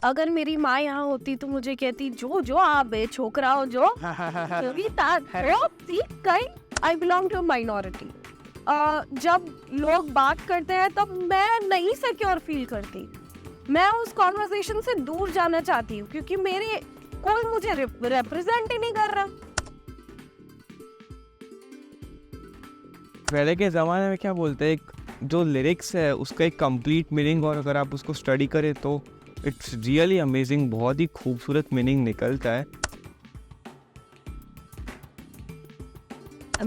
अगर मेरी माँ यहाँ होती तो मुझे कहती जो जो आप छोकरा हो जो आई बिलोंग टू माइनॉरिटी। जब लोग बात करते हैं तब मैं नहीं सिक्योर फील करती, मैं उस कॉन्वर्सेशन से दूर जाना चाहती हूँ क्योंकि मेरे कोई मुझे रिप्रेजेंट ही नहीं कर रहा। पहले के ज़माने में क्या बोलते हैं, एक जो लिरिक्स है उसका एक कंप्लीट मीनिंग, और अगर आप उसको स्टडी करें तो इट्स रियली अमेजिंग, बहुत ही खूबसूरत मीनिंग निकलता है।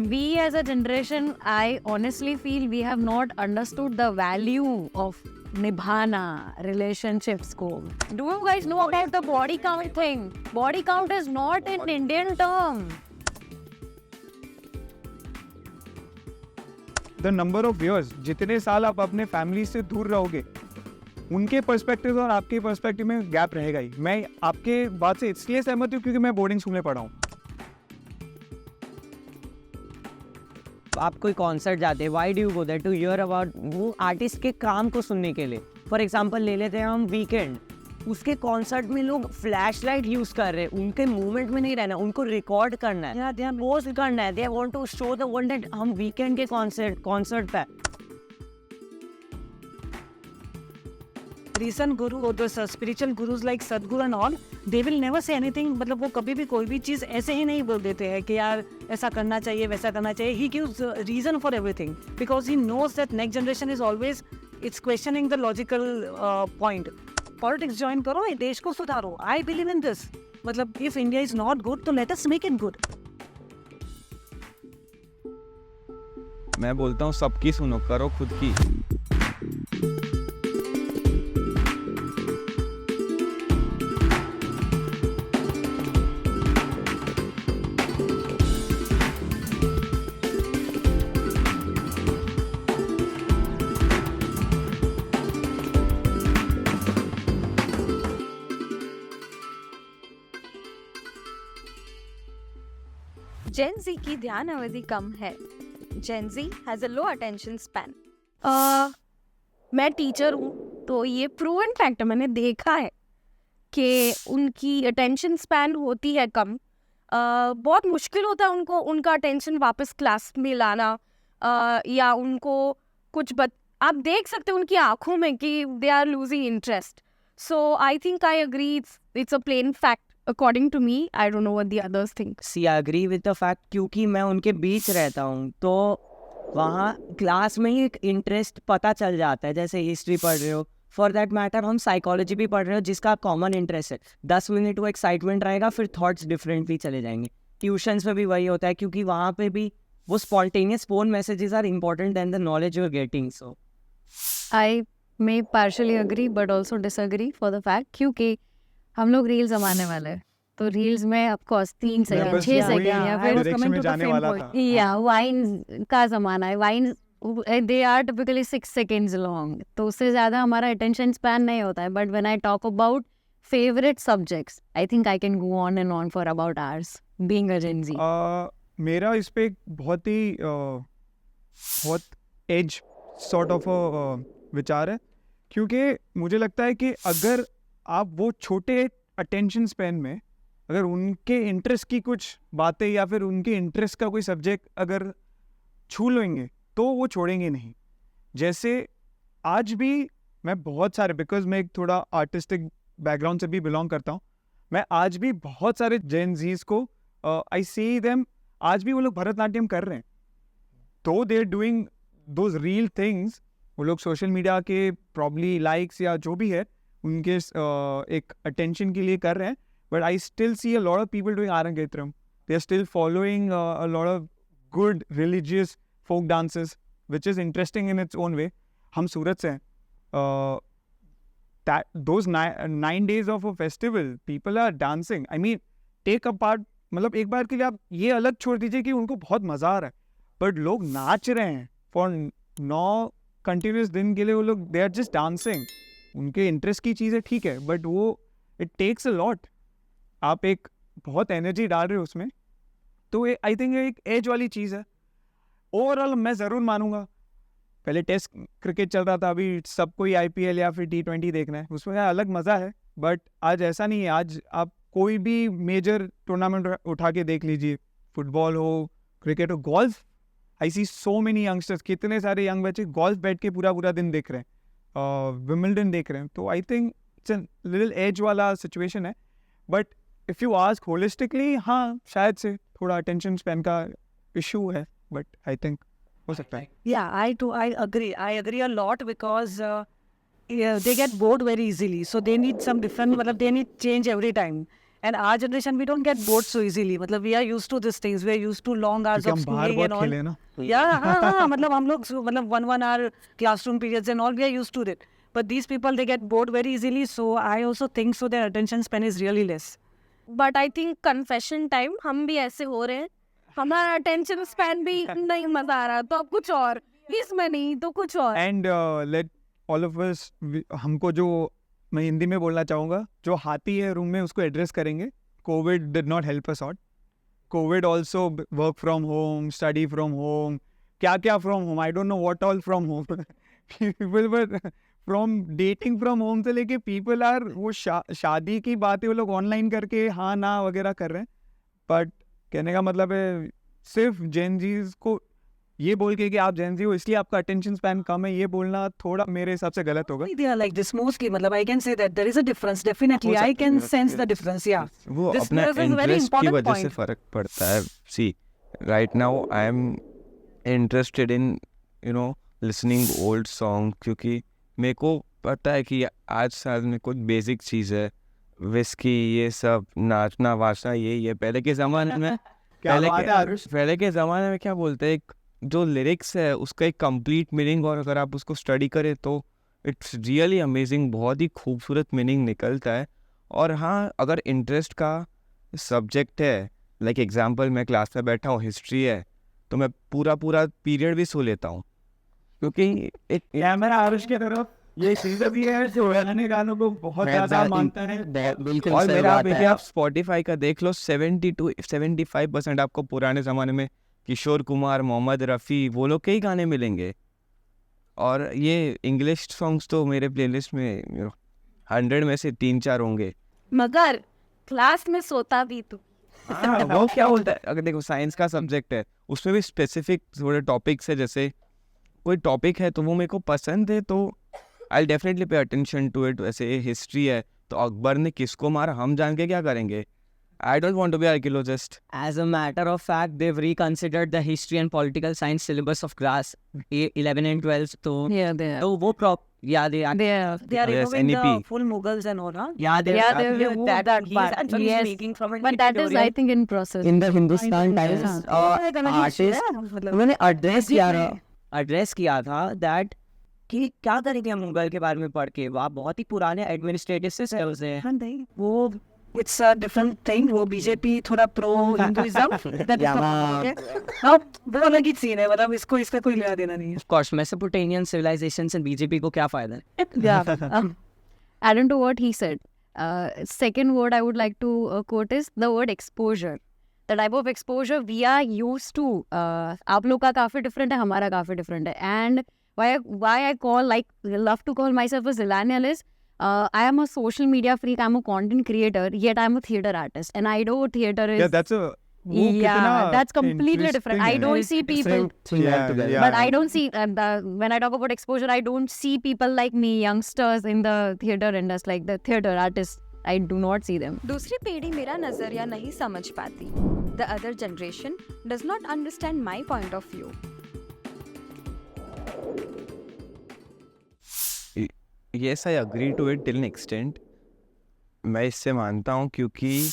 We as a generation, I honestly feel we have not understood the value of nibhana relationships ko. Do you guys know about the body count thing? Body count is not an Indian term. The number of years, जितने साल आप अपने family से दूर रहोगे, उनके perspective और आपके पर्सपेक्टिव में गैप रहेगा ही। मैं आपके बात से इसलिए सहमत हूँ क्योंकि मैं बोर्डिंग स्कूल में पढ़ा हूँ। आप कोई कॉन्सर्ट जाते हैं, why do you go there? To hear about वो आर्टिस्ट के काम को सुनने के लिए। फॉर एग्जांपल ले लेते हैं हम वीकेंड, उसके कॉन्सर्ट में लोग फ्लैश लाइट यूज कर रहे हैं, उनके मूवमेंट में नहीं रहना, उनको रिकॉर्ड करना है, दे पोस्ट करना है, they want to show the world that हम वीकेंड के कॉन्सर्ट पे। recent guru or the spiritual gurus like Sadhguru and all, they will never say anything, मतलब वो कभी भी कोई भी चीज़ ऐसे ही नहीं बोल देते हैं कि यार ऐसा करना चाहिए वैसा करना चाहिए। He gives reason for everything because he knows that next generation is always it's questioning the logical point. Politics join करो, देश को सुधारो। I believe in this. मतलब if India is not good तो let us make it good. मैं बोलता हूँ सबकी सुनो, करो खुद की। जेन ज़ी की ध्यान अवधि कम है। Gen Z has a low attention span. मैं टीचर हूँ तो ये प्रूवन फैक्ट है, मैंने देखा है कि उनकी अटेंशन स्पैन होती है कम। बहुत मुश्किल होता है उनको उनका अटेंशन वापस क्लास में लाना, या उनको कुछ आप देख सकते हैं उनकी आंखों में कि they are losing interest. So I think I agree it's a plain fact according to me. I don't know what the others think. See, I agree with the fact क्योंकि मैं उनके बीच रहता हूँ तो वहाँ क्लास में ही एक इंटरेस्ट पता चल जाता है। जैसे हिस्ट्री पढ़ रहे हो, फॉर दैट मैटर हम साइकोलॉजी भी पढ़ रहे हो जिसका कॉमन इंटरेस्ट है, 10 मिनट वो एक्साइटमेंट रहेगा, फिर थॉट्स डिफरेंटली चले जाएंगे। ट्यूशन्स में भी वही होता है क्योंकि वहाँ पे भी वो spontaneous phone messages are important than the knowledge you are getting. So I may partially agree but also disagree for the fact क्योंकि हम लोग रील जमाने वाले हैं, तो रील्स में ऑफकोर्स 3 सेकंड 6 सेकंड या फिर या वाइन का जमाना है, vine they are typically 6 seconds long, तो उससे ज़्यादा हमारा अटेंशन स्पैन नहीं होता है। But when I talk about favourite subjects, I think I can go on and on for about hours being a Gen Z. मेरा इस पे एक बहुत एज सॉर्ट ऑफ विचार है, क्योंकि मुझे लगता है कि अगर आप वो छोटे अटेंशन स्पैन में अगर उनके इंटरेस्ट की कुछ बातें या फिर उनके इंटरेस्ट का कोई सब्जेक्ट अगर छू लेंगे तो वो छोड़ेंगे नहीं। जैसे आज भी मैं बहुत सारे, बिकॉज मैं एक थोड़ा आर्टिस्टिक बैकग्राउंड से भी बिलोंग करता हूँ, मैं आज भी बहुत सारे जेन ज़ीज को आई सी देम, आज भी वो लोग भरतनाट्यम कर रहे हैं, तो they are doing those real things. वो लोग सोशल मीडिया के प्रॉब्ली लाइक्स या जो भी है उनके एक अटेंशन के लिए कर रहे हैं, but I still see a lot of people doing arangetram, they are still following a lot of good religious folk dances which is interesting in its own way. हम सूरत से हैं, those 9 days of a festival, people are dancing. I mean, take a part, मतलब एक बार के लिए आप ये अलग छोड़ दीजिए कि उनको बहुत मज़ा आ रहा है, बट लोग नाच रहे हैं फॉर 9 कंटिन्यूस दिन के लिए, वो लोग दे आर जस्ट डांसिंग। उनके इंटरेस्ट की चीज़ है, ठीक है, बट वो इट टेक्स अ लॉट, आप एक बहुत एनर्जी डाल रहे हो उसमें, तो आई थिंक एक एज वाली चीज़ है। ओवरऑल मैं ज़रूर मानूंगा, पहले टेस्ट क्रिकेट चल रहा था, अभी सबको ही IPL या फिर T20 देखना है, उसमें अलग मज़ा है, बट आज ऐसा नहीं है. आज आप कोई भी मेजर टूर्नामेंट उठा के देख लीजिए, फुटबॉल हो, क्रिकेट हो, गोल्फ. आई सी सो मेनी यंगस्टर्स, कितने सारे यंग बच्चे गोल्फ बैठ के पूरा पूरा दिन देख रहे हैं, विमिल्टन देख रहे हैं. तो I think it's a little edge वाला सिचुएशन है. But if you ask holistically, हाँ शायद से थोड़ा अटेंशन स्पैन का इशू है, बट आई थिंक हो सकता है. Yeah, I agree. I agree a lot because yeah, they get bored very easily. So they need some different, मतलब they need change every time. And our generation, we don't get bored so easily. मतलब we are used to these things. We are used to long hours क्योंकि of हम बाहर schooling and बहुत all. खेले हैं ना. Yeah, हाँ, मतलब हम लोग मतलब 1 hour classroom periods and all, we are used to it. But these people, they get bored very easily. So I also think so their attention span is really less. But I think confession time हम भी ऐसे हो रहे हैं. हमारा attention span भी नहीं मजा आ रहा, तो अब कुछ और, इसमें नहीं तो कुछ और. And let all of us, हमको जो मैं हिंदी में बोलना चाहूँगा, जो हाथी है रूम में उसको एड्रेस करेंगे. Covid did not help us out. Covid also work from home, study from home, क्या क्या from home, I don't know what all from home. People were from dating from home से लेके people are वो शादी की बातें वो लोग ऑनलाइन करके हाँ ना वगैरह कर रहे हैं. बट कहने का मतलब है सिर्फ जेन जीज को ये बोल के कि आप जेन जी हो इसलिए आपका अटेंशन स्पैन कम है, ये बोलना थोड़ा मेरे हिसाब से गलत होगा. They are like this mostly. मतलब I can say that there is a difference. Definitely, I can sense the difference. Yeah. वो This अपना is a very इंटरेस्ट की important वजह से point. फर्क पड़ता है. See right now I am interested in listening old song, क्योंकि मेरे को पता है कि आज साल में कुछ बेसिक चीज़ है, विस्की, ये सब नाचना वाचना, ये पहले के ज़माने में क्या बात है आरुष. पहले के ज़माने में क्या बोलते हैं, एक जो लिरिक्स है उसका एक कंप्लीट मीनिंग, और अगर आप उसको स्टडी करें तो इट्स रियली अमेजिंग, बहुत ही खूबसूरत मीनिंग निकलता है. और हाँ, अगर इंटरेस्ट का सब्जेक्ट है, लाइक एग्जांपल मैं क्लास में बैठा हूँ, हिस्ट्री है, तो मैं पूरा पीरियड भी सो लेता हूँ, क्योंकि कैमरा आरुष की तरफ ये चीज़ भी है जो गाने गानों को बहुत ज़्यादा मानता है. बिल्कुल और सही मेरा बात है. देखिए आप स्पॉटिफाई का देख लो, 70-75% आपको पुराने ज़माने में किशोर कुमार, मोहम्मद रफ़ी, वो लोग के ही गाने मिलेंगे. और ये इंग्लिश सॉन्ग्स तो मेरे प्लेलिस्ट में 100 में से 3-4 होंगे. मगर क्लास में सोता भी तू. हाँ, वो क्या बोलता है, अगर देखो साइंस का सब्जेक्ट है उसमें भी स्पेसिफिक थोड़े टॉपिक्स है, जैसे कोई टॉपिक है तो वो मेरे को पसंद है तो I definitely pay attention to it. वैसे हिस्ट्री है तो अकबर ने किसको मारा हम जान के क्या करेंगे. I don't want to be archaeologist. As a matter of fact, they've reconsidered the history and political science syllabus of class 11 and 12. तो Yeah, they are. तो वो yeah, they are. They are. They are Yes, removing the NEP. full Mughals and all, huh? Yeah, they Yeah, are. they They will removed that that. He's part. actually Yes. speaking from an But that is, I editorial. think, in process. In the Hindustan Times, artist मतलब उन्होंने address किया था that कि क्या करेंगे हम मुगल के बारे में पढ़ के, वह बहुत ही पुराने एडमिनिस्ट्रेटिव सिस्टम्स हैं. हाँ, नहीं, वो इट्स अ डिफरेंट थिंग. वो बीजेपी थोड़ा प्रो हिंदुइज्म, वो अलग ही सीन है. मतलब इसको इसका कोई लेना देना नहीं है. Of course, Mesopotamian civilization से बीजेपी को क्या फायदा है? Yeah. Adding to what he said, second word I would like to quote is the word exposure. The type of exposure we are used to. आप लोग का काफ़ी different है, हमारा काफ़ी different है. And why I love to call myself a zillennial is, I am a social media freak, I'm a content creator, yet I'm a theater artist. And I know theater is... Yeah, that's a वो Yeah, कितना that's completely different. I interesting है. don't see people... Yeah. But I don't see, when I talk about exposure, I don't see people like me, youngsters in the theater industry, like the theater artists. I do not see them. दूसरी पीढ़ी मेरा नजरिया नहीं समझ पाती. The other generation does not understand my point of view. Yes, I agree to it till an extent. मैं इससे मानता हूँ, क्योंकि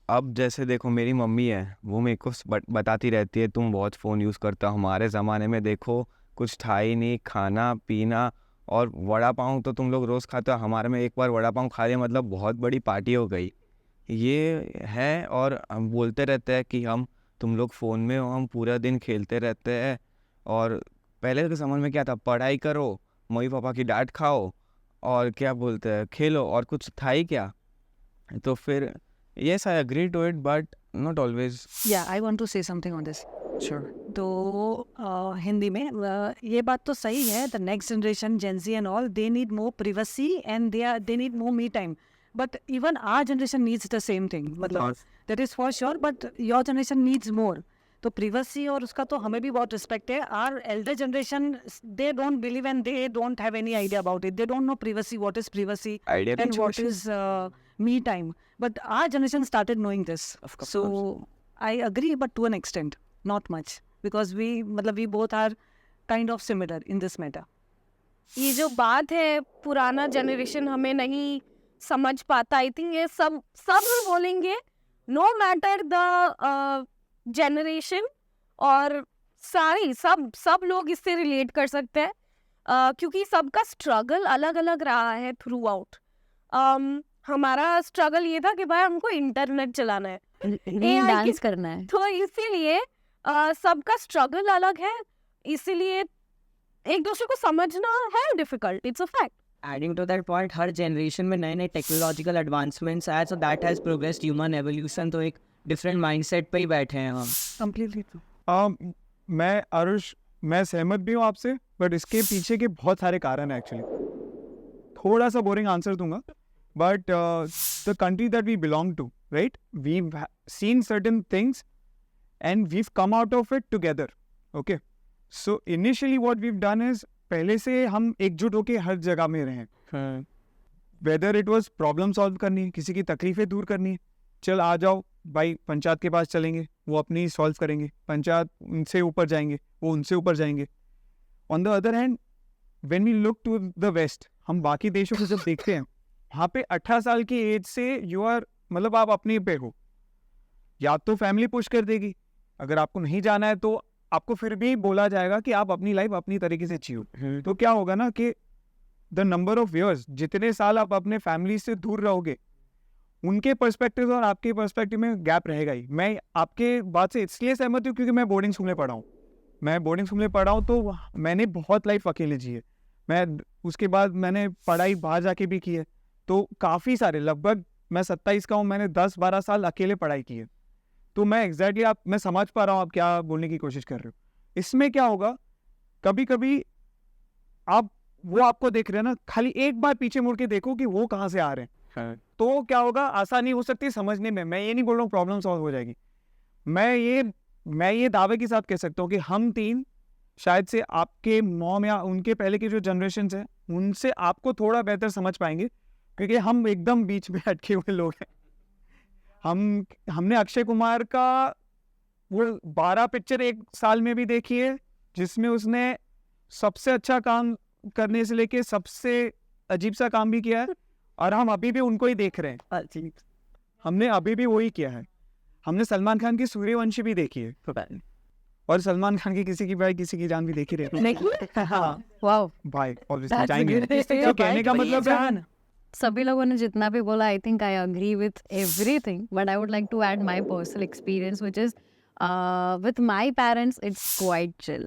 अब जैसे देखो मेरी मम्मी है, वो मेरे को बताती रहती है तुम बहुत फ़ोन यूज़ करता हो. हमारे ज़माने में देखो कुछ था ही नहीं, खाना पीना, और वड़ा पाव तो तुम लोग रोज़ खाते हो. हमारे में एक बार वड़ा पाव खा लिया मतलब बहुत बड़ी पार्टी हो गई. ये है, और हम बोलते रहते हैं कि तुम लोग फ़ोन में हो, हम पूरा दिन खेलते रहते हैं. और पहले के ज़माने में क्या था, पढ़ाई करो, मम्मी पापा की डांट खाओ, और क्या बोलते हैं खेलो, और कुछ था ही क्या. तो फिर yes, I agree to it, but not always. Yeah, I want to say something on this. Sure. तो हिंदी में ये बात तो सही है. The next generation Gen Z and all, they need more privacy and they need more me time. but even our generation needs the same thing, मतलब that is for sure, but your generation needs more. तो privacy और उसका तो हमें भी बहुत respect है. Our elder generation, they don't believe and they don't have any idea about it. They don't know privacy, what is privacy Idea and what situation. is me time. But our generation started knowing this. So I agree, but to an extent, not much, because we both are kind of similar in this matter. ये जो बात है पुराना generation हमें नहीं समझ पाता, I think ये सब बोलेंगे, नो मैटर द जनरेशन, और सब लोग इससे रिलेट कर सकते हैं, क्योंकि सबका स्ट्रगल अलग अलग रहा है थ्रू आउट. हमारा स्ट्रगल ये था कि भाई हमको इंटरनेट चलाना है, रील डांस करना है. तो इसीलिए सबका स्ट्रगल अलग है, इसीलिए एक दूसरे को समझना है difficult. It's a fact. Adding to that point, her generation में नए नए टेक्नोलॉजिकल एडवांसमेंट्स आए, so that has progressed human evolution. तो एक डिफरेंट माइंडसेट पे ही बैठे हैं हम. Completely true. मैं आरुष, मैं सहमत भी हूँ आपसे, बट इसके पीछे के बहुत सारे कारण हैं एक्चुअली. थोड़ा सा बोरिंग आंसर दूंगा, but the country that we belong to, right, we've seen certain things and we've come out of it together. Okay, so initially what we've done is, पहले से हम एकजुट होके हर जगह में रहें. Whether it was problem solve करनी है, किसी की तकलीफें दूर करनी है, चल आ जाओ भाई पंचायत के पास चलेंगे, वो अपनी सॉल्व करेंगे. पंचायत उनसे ऊपर जाएंगे, वो उनसे ऊपर जाएंगे. On the other hand, when we look to the west, हम बाकी देशों को जब देखते हैं, वहाँ पे 18 साल की एज से यू आर, मतलब आप अपने पे हो, या तो फैमिली पुश कर देगी, अगर आपको नहीं जाना है तो आपको फिर भी बोला जाएगा कि आप अपनी लाइफ अपनी तरीके से जियो. तो क्या होगा ना कि द नंबर ऑफ ईयर्स, जितने साल आप अपने फैमिली से दूर रहोगे, उनके पर्सपेक्टिव और आपके पर्सपेक्टिव में गैप रहेगा ही. मैं आपके बात से इसलिए सहमत हूँ क्योंकि मैं बोर्डिंग स्कूल में पढ़ा हूँ. तो मैंने बहुत लाइफ अकेले जी है. मैं उसके बाद मैंने पढ़ाई बाहर जाके भी की है, तो काफ़ी सारे, लगभग मैं 27 का हूँ, मैंने 10-12 साल अकेले पढ़ाई की है. तो मैं एग्जैक्टली मैं समझ पा रहा हूँ आप क्या बोलने की कोशिश कर रहे हो. इसमें क्या होगा, कभी कभी आप वो आपको देख रहे हैं ना, खाली एक बार पीछे मुड़ के देखो कि वो कहाँ से आ रहे हैं, तो क्या होगा, आसानी हो सकती है समझने में. मैं ये नहीं बोल रहा हूँ प्रॉब्लम सॉल्व हो जाएगी. मैं ये दावे के साथ कह सकता हूँ कि हम तीन शायद से आपके मॉम या उनके पहले की जो जनरेशन है उनसे आपको थोड़ा बेहतर समझ पाएंगे, क्योंकि हम एकदम बीच में अटके हुए लोग हैं. हमने अक्षय कुमार का वो 12 पिक्चर एक साल में भी देखी है, जिसमें उसने सबसे अच्छा काम करने से लेके सबसे अजीब सा काम भी किया है, और हम अभी भी उनको ही देख रहे हैं. हमने अभी भी वही किया है. हमने सलमान खान की सूर्यवंशी भी देखी है, और सलमान खान की किसी की भाई किसी की जान भी देखी रहे. हाँ वाओ, भाई ऑब्वियसली जाएंगे. तो कहने का मतलब है, सभी लोगों ने जितना भी बोला, I think I agree with everything, but I would like to add my personal experience, which is with my parents it's quite chill,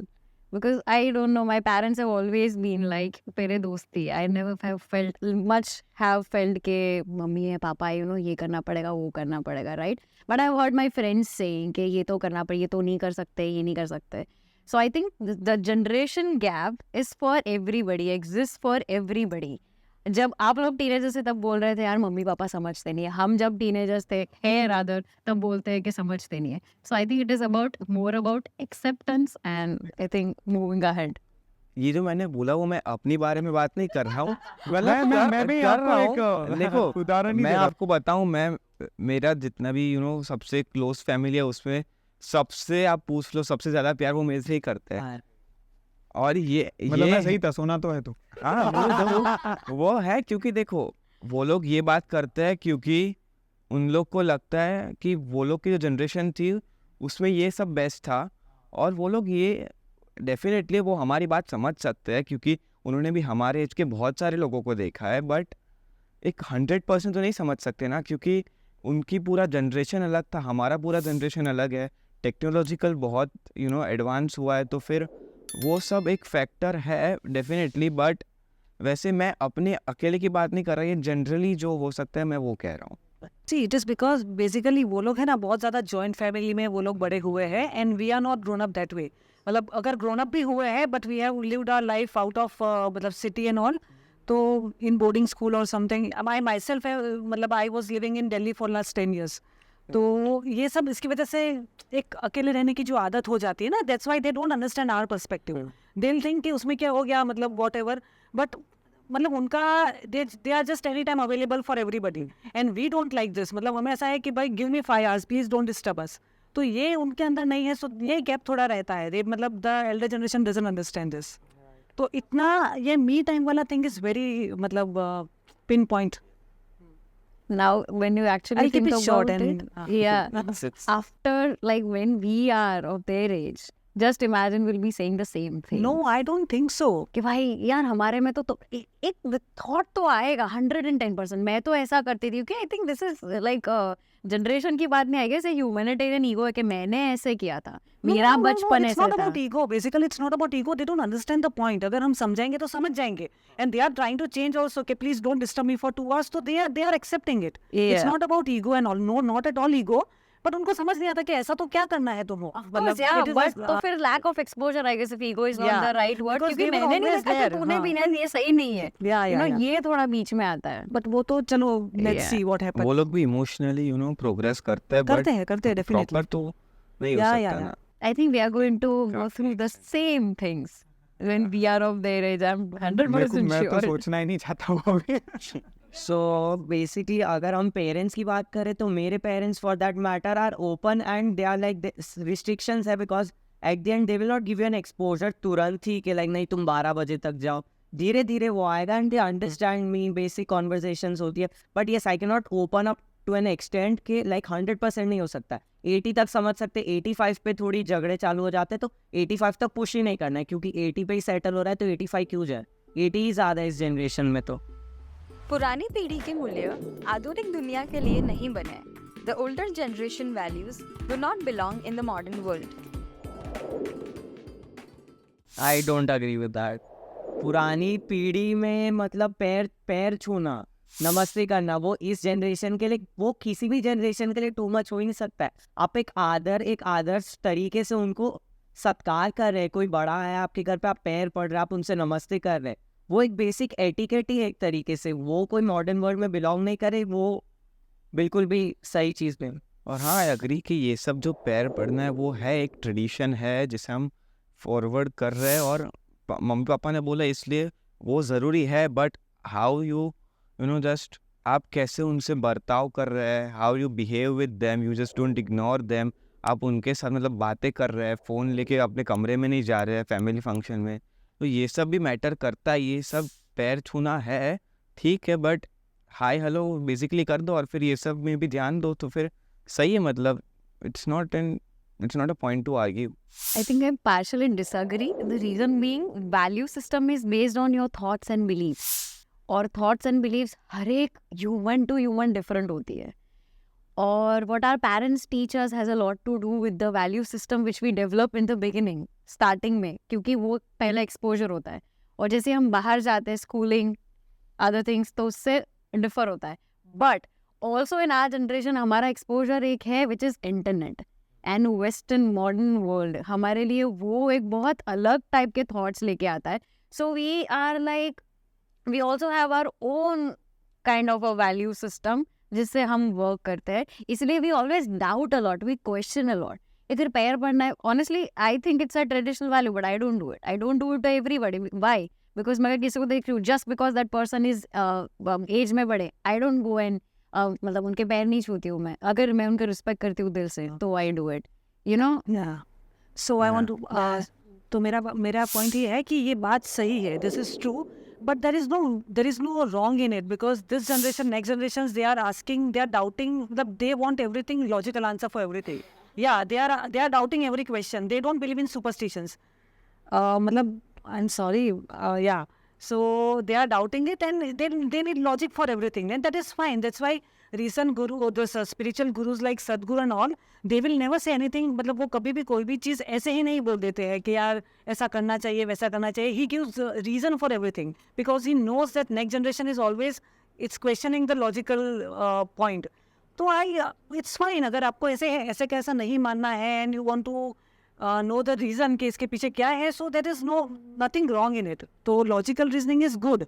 because I don't know, my parents have always been like मेरे दोस्ती. I never have felt के mummy है पापा ये करना पड़ेगा वो करना पड़ेगा, right? But I've heard my friends saying कि ये तो करना पड़ेगा, ये तो नहीं कर सकते, ये नहीं कर सकते. So I think the generation gap is for everybody, exists for everybody. जब आप लोग टीनेजर्स थे तब बोल रहे थे यार मम्मी पापा समझते नहीं है. हम जब टीनेजर्स थे रादर तब बोलते हैं कि समझते नहीं है. So I think it is about more about acceptance and I think moving ahead. ये जो मैंने बोला वो मैं अपनी बारे में बात नहीं कर रहा हूँ. मैं भी कर रहा हूँ. एक देखो उदाहरण मैं आपको बताऊँ, मैं मेरा जितना भी सबसे क्लोज फैमिली है उसमें सबसे, आप पूछ लो, सबसे ज्यादा प्यार वो मेरे से ही करते हैं. और ये मैं सही था, सोना तो है. तो वो है क्योंकि देखो वो लोग ये बात करते हैं क्योंकि उन लोग को लगता है कि वो लोग की जो जनरेशन थी उसमें ये सब बेस्ट था, और वो लोग ये डेफिनेटली वो हमारी बात समझ सकते हैं क्योंकि उन्होंने भी हमारे एज के बहुत सारे लोगों को देखा है. बट एक 100% तो नहीं समझ सकते ना, क्योंकि उनकी पूरा जनरेशन अलग था, हमारा पूरा जनरेशन अलग है, टेक्नोलॉजिकल बहुत एडवांस हुआ है, तो फिर वो सब एक फैक्टर है डेफिनेटली. बट वैसे मैं अपने अकेले की बात नहीं कर रहा, ये जनरली जो हो सकता है मैं वो कह रहा हूँ. See, it is because basically वो लोग है ना बहुत ज़्यादा जॉइंट फैमिली में वो लोग बड़े हुए हैं, and we are not grown up that way. मतलब अगर ग्रोन अप भी हुए हैं but we have lived our life out of मतलब सिटी एंड ऑल, तो इन बोर्डिंग स्कूल और समथिंग, आई माई सेल्फ है, मतलब I was living in Delhi for last 10 years. तो ये सब इसकी वजह से एक अकेले रहने की जो आदत हो जाती है ना, that's why they don't understand our perspective. They will think कि उसमें क्या हो गया, मतलब वॉट एवर, बट मतलब उनका they are just any time available for everybody and we don't like this. मतलब हमें ऐसा है कि भाई give me 5 hours please don't disturb us. तो ये उनके अंदर नहीं है, सो ये गैप थोड़ा रहता है. दे मतलब the Elder generation doesn't understand this. तो इतना ये मी टाइम वाला थिंग इज वेरी मतलब pin point. Now, when you actually I'll keep think it short about and, it, yeah, after like when we are of their age, just imagine we'll be saying the same thing. No I don't think so. कि भाई यार हमारे में तो एक thought तो आएगा 110%. मैं तो ऐसा करती थी, I think this is like generation की बात नहीं, आई गेस ह्यूमैनिटेरियन ईगो है कि मैंने ऐसे किया था, मेरा बचपन it's ऐसे not था. about ego. Basically, it's not about ego. They don't understand the point. अगर हम समझाएंगे तो समझ जाएंगे. And they are trying to change also. Okay, please don't disturb me for 2 hours. So they are accepting it. Yeah. It's not about ego and all. No, not at all ego. But उनको समझ नहीं आता कि ऐसा तो क्या करना है तुम. Course, yeah, but तो फिर lack of exposure, I guess, if ego is not Yeah. the right word, Because क्योंकि they were मैंने नहीं always देखा there. तो तूने हाँ. भी नहीं, ये सही नहीं है. You know, ये थोड़ा बीच में आता है. But वो तो चलो let's Yeah. see what happens. वो लोग भी इमोशनली प्रोग्रेस करते हैं, करते हैं definitely. प्रॉपर तो नहीं हो Yeah, सकता yeah, ना. I think we are going to go through the same things when we are of their age. I'm 100% मैं तो sure. सोचना ही नहीं चाहता हूँ अभी. सो बेसिकली अगर हम पेरेंट्स की बात करें तो मेरे parents for that matter are open and they are like restrictions है, because at the end they will not give you an exposure तुरंत ही कि लाइक नहीं तुम 12 बजे तक जाओ. धीरे धीरे वो आएगा and they understand me, basic conversations होती है. But yes I can not open up to an extent कि लाइक 100% नहीं हो सकता. 80 तक समझ सकते, 85 पे थोड़ी झगड़े चालू हो जाते, तो 85 तक पुश ही नहीं करना है, क्योंकि 80 पे ही सेटल हो रहा है तो 85 क्यों जाए. 80 ही ज़्यादा है इस जनरेशन में. तो पुरानी पीढ़ी के मूल्य आधुनिक दुनिया के लिए नहीं बने. The older generation values do not belong in the modern world. I don't agree with that. पुरानी पीढ़ी में मतलब पैर छूना, नमस्ते करना, वो इस जनरेशन के लिए, वो किसी भी जनरेशन के लिए टू मच हो ही नहीं सकता है. आप एक आदर्श तरीके से उनको सत्कार कर रहे हैं. कोई बड़ा है आपके घर पे, आप पैर पड़ रहे, आप उनसे नमस्ते कर रहे हैं, वो एक बेसिक एटिकेट ही है एक तरीके से. वो कोई मॉडर्न वर्ल्ड में बिलोंग नहीं करे, वो बिल्कुल भी सही चीज़ नहीं. और हाँ, आई एग्री कि ये सब जो पैर पड़ना है वो है एक ट्रेडिशन है जिसे हम फॉरवर्ड कर रहे हैं, और मम्मी पापा ने बोला इसलिए वो ज़रूरी है. But how you know just आप कैसे उनसे बर्ताव कर रहे हैं, how you behave with them, you just don't ignore them. आप उनके साथ मतलब बातें कर रहे हैं, फ़ोन लेके अपने कमरे में नहीं जा रहे हैं फैमिली फंक्शन में, तो ये सब भी मैटर करता है. ये सब पैर छूना है ठीक है, बट हाय हेलो बेसिकली कर दो और फिर ये सब में भी ध्यान दो तो फिर सही है. मतलब it's not a point two argue. I think I partially disagree. The reason being, value system is based on your thoughts and beliefs. और thoughts and beliefs हर एक human to human different होती है. और what our parents teach us has a lot to do with the value system which we develop in the beginning, starting में, क्योंकि वो पहला exposure होता है. और जैसे हम बाहर जाते हैं, schooling, other things, तो उससे differ होता है. But also in our generation हमारा exposure एक है which is internet. And western modern world हमारे लिए वो एक बहुत अलग टाइप के थॉट्स लेके आता है. So we are like, we also have our own kind of a value system जिससे हम वर्क करते हैं. इसलिए we always doubt a lot, we question a lot. इधर पैर पड़ना है, honestly I think it's a traditional value, but I don't do it to everybody. Why? Because मैं किसी को देख रही हूँ, just because that person is age में बड़े, आई डोंट गो एंड मतलब उनके पैर नहीं छूती हूँ मैं. अगर मैं उनका रिस्पेक्ट करती हूँ दिल से तो I do it, you know. So I want to, तो मेरा पॉइंट ये है कि ये बात सही है, this is true, but there is no wrong in it, because this generation, next generations, they are asking, they are doubting, they want everything logical answer for everything. Yeah, they are doubting every question. They don't believe in superstitions. मतलब I'm sorry, yeah. So they are doubting it, and they need logic for everything, and that is fine. That's why recent guru or those spiritual gurus like Sadhguru and all, they will never say anything. मतलब वो कभी भी कोई भी चीज़ ऐसे ही नहीं बोल देते हैं कि यार ऐसा करना चाहिए, वैसा करना चाहिए. He gives reason for everything, because he knows that next generation is always, it's questioning the logical point. तो it's fine अगर आपको ऐसे कैसा नहीं मानना है, and you want to know the reason कि इसके पीछे क्या है, so there is nothing wrong in it. तो logical reasoning is good.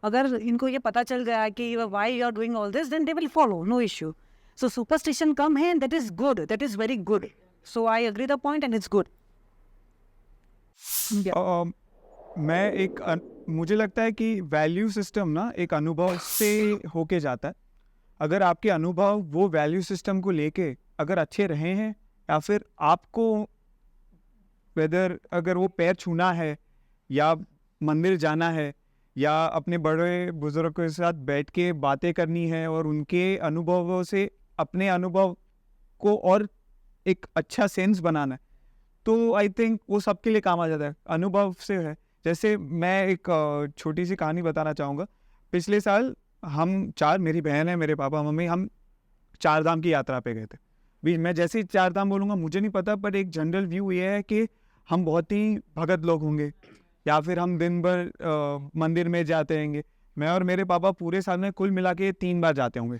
अगर इनको ये पता चल गया कि why you are doing all this, then they will follow, no issue. So superstition कम है, that is good, that is very good. So I agree the point and it's good. मुझे लगता है कि वैल्यू सिस्टम ना एक अनुभव से होके जाता है. अगर आपके अनुभव वो वैल्यू सिस्टम को लेके अगर अच्छे रहे हैं, या फिर आपको वेदर अगर वो पैर छूना है या मंदिर जाना है या अपने बड़े बुजुर्गों के साथ बैठ के बातें करनी है और उनके अनुभवों से अपने अनुभव को और एक अच्छा सेंस बनाना है, तो आई थिंक वो सबके लिए काम आ जाता है. अनुभव से है. जैसे मैं एक छोटी सी कहानी बताना चाहूँगा. पिछले साल हम चार, मेरी बहन है, मेरे पापा मम्मी, हम 4 धाम की यात्रा पे गए थे. भी मैं जैसे ही 4 धाम बोलूँगा मुझे नहीं पता, पर एक जनरल व्यू ये है कि हम बहुत ही भगत लोग होंगे या फिर हम दिन भर मंदिर में जाते रहेंगे. मैं और मेरे पापा पूरे साल में कुल मिला के 3 बार जाते होंगे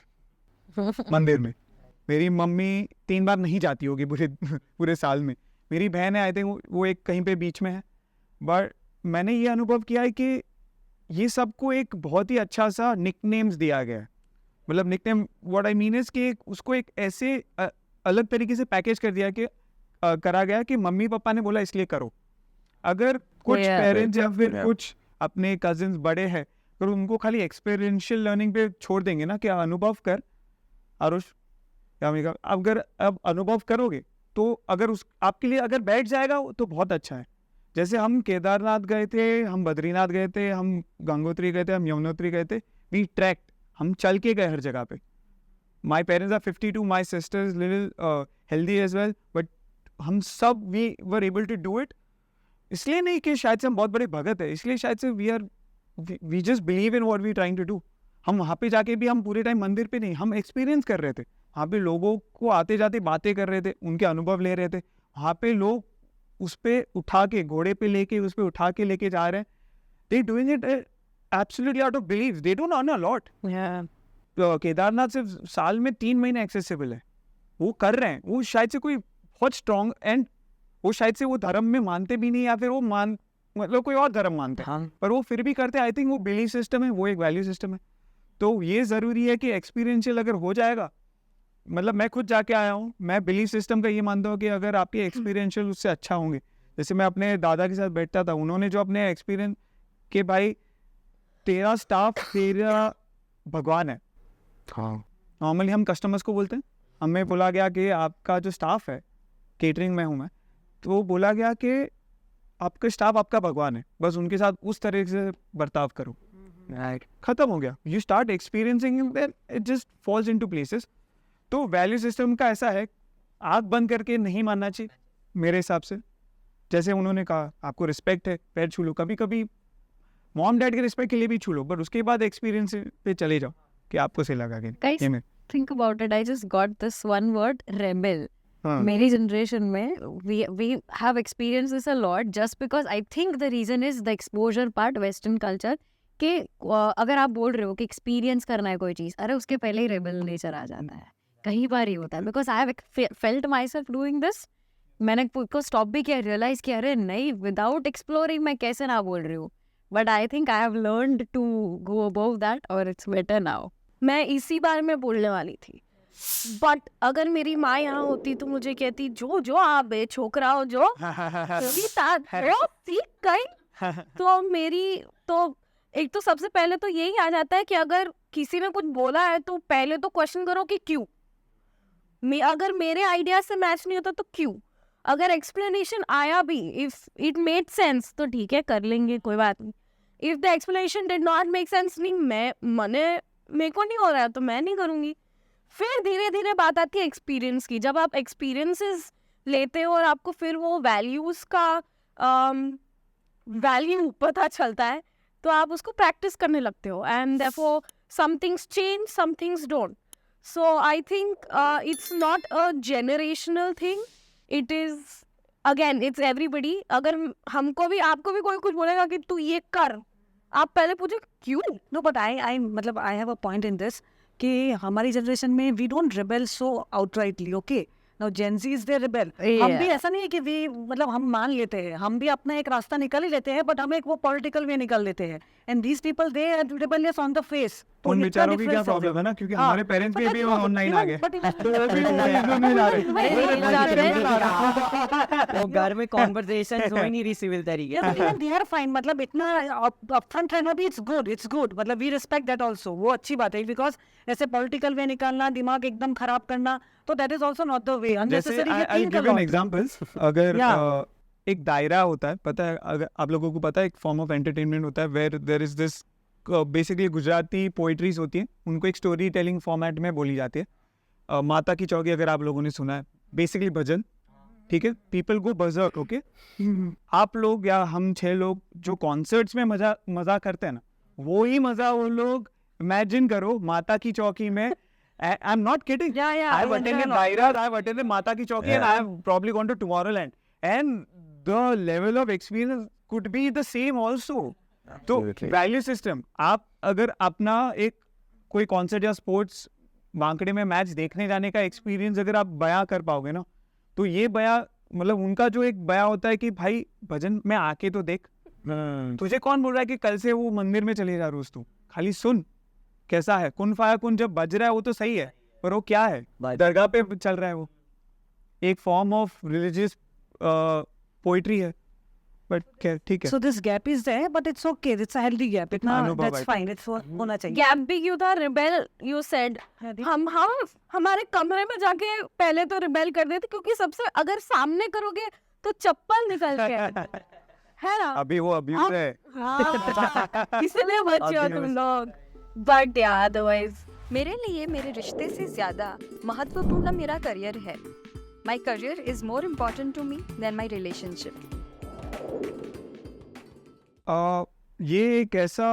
मंदिर में. मेरी मम्मी 3 बार नहीं जाती होगी पूरे साल में. मेरी बहन है, आई थिंक वो एक कहीं पे बीच में है. बट मैंने ये अनुभव किया है कि ये सबको एक बहुत ही अच्छा सा निकनेम्स दिया गया है. मतलब nickname, what I mean is कि उसको एक ऐसे अलग तरीके से पैकेज कर दिया कि करा गया कि मम्मी पापा ने बोला इसलिए करो. अगर कुछ पेरेंट्स या फिर कुछ अपने कजिन्स बड़े हैं, अगर उनको खाली एक्सपीरियंशियल लर्निंग पे छोड़ देंगे ना कि अनुभव कर, आरुष या अमिका, अगर अब अनुभव करोगे तो अगर उस आपके लिए अगर बैठ जाएगा तो बहुत अच्छा है. जैसे हम केदारनाथ गए थे, हम बद्रीनाथ गए थे, हम गंगोत्री गए थे, हम यमुनोत्री गए थे. वी ट्रैक्ड, हम चल के गए हर जगह पे. My parents are 52, my sister is little healthy as well, but हम सब we were able to do it. इसलिए नहीं कि शायद से हम बहुत बड़े भगत है, इसलिए शायद से we just believe in what we trying to do. हम वहाँ पे जाके भी हम पूरे टाइम मंदिर पे नहीं, हम एक्सपीरियंस कर रहे थे. वहाँ पे लोगों को आते जाते बातें कर रहे थे, उनके अनुभव ले रहे थे. वहाँ पे लोग उस पे उठा के, घोड़े पे लेके उस पे उठा के लेके जा रहे हैं. They doing it absolutely out of belief. They don't earn a lot. Kedarnath सिर्फ साल में 3 महीने एक्सेसिबल है. वो कर रहे हैं, वो शायद से कोई बहुत स्ट्रॉन्ग, एंड वो शायद से वो धर्म में मानते भी नहीं, या फिर वो मतलब कोई और धर्म मानते हैं. हाँ. पर वो फिर भी करते हैं. आई थिंक वो बिलीफ सिस्टम है, वो एक वैल्यू सिस्टम है. तो ये ज़रूरी है कि एक्सपीरियंशियल अगर हो जाएगा, मतलब मैं खुद जाके आया हूँ, मैं बिलीफ सिस्टम का ये मानता हूँ कि अगर आपके एक्सपीरियंशियल उससे अच्छा होंगे. जैसे मैं अपने दादा के साथ बैठता था, उन्होंने जो अपने एक्सपीरियंस के भाई तेरा स्टाफ तेरा भगवान है. हाँ. नॉर्मली हम कस्टमर्स को बोलते हैं. हमें बोला गया कि आपका जो स्टाफ है, केटरिंग में हूँ मैं, तो वो बोला गया कि आपका स्टाफ आपका भगवान है, बस उनके साथ उस तरह से बर्ताव करो. राइट. खत्म हो गया. You start experiencing, then it just falls into places. तो वैल्यू सिस्टम का ऐसा है, आँख बंद करके नहीं मानना चाहिए मेरे हिसाब से. जैसे उन्होंने कहा आपको रिस्पेक्ट है, पैर छू लो. कभी कभी मॉम डैड के रिस्पेक्ट के लिए भी छू लो, बट उसके बाद एक्सपीरियंस पे चले जाओ कि आपको सही लगा कि Guys, ये में. think about it. I just got this one word, rebel. हाँ. मेरी जनरेशन में we have experienced this a lot just because I think the reason is the exposure part, western culture. कि अगर आप बोल रहे हो कि एक्सपीरियंस करना है कोई चीज़, अरे उसके पहले ही रेबल नेचर आ जाता है. कई बार ही होता है, because I have felt my self doing this. मैंने खुद को स्टॉप भी किया, रियलाइज किया अरे नहीं, विदाउट एक्सप्लोरिंग मैं कैसे ना बोल रही हूँ. But I think I have learned to go above that और इट्स बेटर नाउ. मैं इसी बारे में बोलने वाली थी. बट अगर मेरी माँ यहाँ होती तो मुझे कहती जो आप बे छोकरा हो जो सीख गई. तो मेरी तो एक तो सबसे पहले तो यही आ जाता है कि अगर किसी ने कुछ बोला है तो पहले तो क्वेश्चन करो कि क्यों. अगर मेरे आइडिया से मैच नहीं होता तो क्यों. अगर एक्सप्लेनेशन आया भी, इफ इट मेड सेंस तो ठीक है कर लेंगे, कोई बात नहीं. If the explanation did not make sense, नहीं मेरे को नहीं हो रहा है तो मैं नहीं करूँगी. फिर धीरे धीरे बात आती है एक्सपीरियंस की. जब आप एक्सपीरियंसेस लेते हो और आपको फिर वो वैल्यूज़ का वैल्यू पता चलता है तो आप उसको प्रैक्टिस करने लगते हो. And therefore some things change, some things don't. So I think it's not a generational thing, it is again it's everybody. अगर हमको भी आपको भी कोई कुछ बोलेगा कि तू ये कर, आप पहले पूछो क्यों. नो बट आई मतलब I have a point in this कि हमारी जनरेशन में we don't rebel so outrightly. Okay, now Gen Z is the rebel. हम भी Yeah. ऐसा नहीं है कि वी मतलब हम मान लेते हैं, हम भी अपना एक रास्ता निकल ही लेते हैं, बट हम एक वो पॉलिटिकल वे निकल लेते हैं। And these people they are rebellious on the face. उन बेचारों की क्या प्रॉब्लम है ना, क्योंकि हमारे पेरेंट्स भी अभी ऑनलाइन आ गए। वो घर में कॉन्वर्सेशन हो ही नहीं रही सिविल तरीके से। दे आर फाइन, मतलब इतना अपफ्रंट रहना भी इट्स गुड, मतलब वी रिस्पेक्ट दैट आल्सो, वो अच्छी बात है, बिकॉज ऐसे पॉलिटिकल वे निकालना, दिमाग एकदम खराब करना, तो that is also not the way. जैसे unnecessary I give an examples, अगर एक दायरा होता है, पता है, अगर आप लोगों को पता है, एक फॉर्म ऑफ एंटरटेनमेंट होता है where there is this, basically Gujarati poetries होती हैं, उनको एक स्टोरी टेलिंग फॉर्मेट में बोली जाती है। माता की चौकी अगर आप लोगों ने सुना है, बेसिकली भजन, ठीक है, पीपल गो बजर्क, ओके। आप लोग या हम 6 लोग जो कॉन्सर्ट्स में मजा करते हैं ना, वो ही मजा वो लोग इमेजिन करो माता की चौकी में। आई am not kidding, Yeah, I have I attended enjoy a lot. Dairas, I have attended Mata Ki Chowki, and I have probably gone to Tomorrowland, and the level of experience could be the same also. तो value system, आप अगर अपना एक कोई concert या sports वांकड़े में match देखने जाने का एक्सपीरियंस अगर आप बयां कर पाओगे ना, तो ये बयां, मतलब उनका जो एक बयां होता है कि भाई भजन में आके तो देख, तुझे कौन बोल रहा है कि कल से वो मंदिर में चले जा रोज, तू खाली सुन कैसा है, कुन फाया कुन जब बज रहा है वो तो सही है, पर वो क्या है, दरगाह पे चल रहा है, वो एक फॉर्म ऑफ रिलीजियस पोइट्री है, बट ठीक है। So this gap is there, but it's okay. It's a healthy gap. इतना अनुभव that's है। fine. It's होना चाहिए। गैप भी क्यों था? रिबेल यू सेड, हम हमारे कमरे में जाके पहले तो रिबेल कर देते, क्योंकि सबसे अगर सामने करोगे तो चप्पल निकल के है ना। अभी वो अब्यूज है। हाँ, इसलिए बच्चे हो तुम लोग। बट यार अदरवाइज मेरे लिए मेरे रिश्ते से ज्यादा महत्वपूर्ण मेरा करियर है। My career is more important to me than my relationship. ये एक ऐसा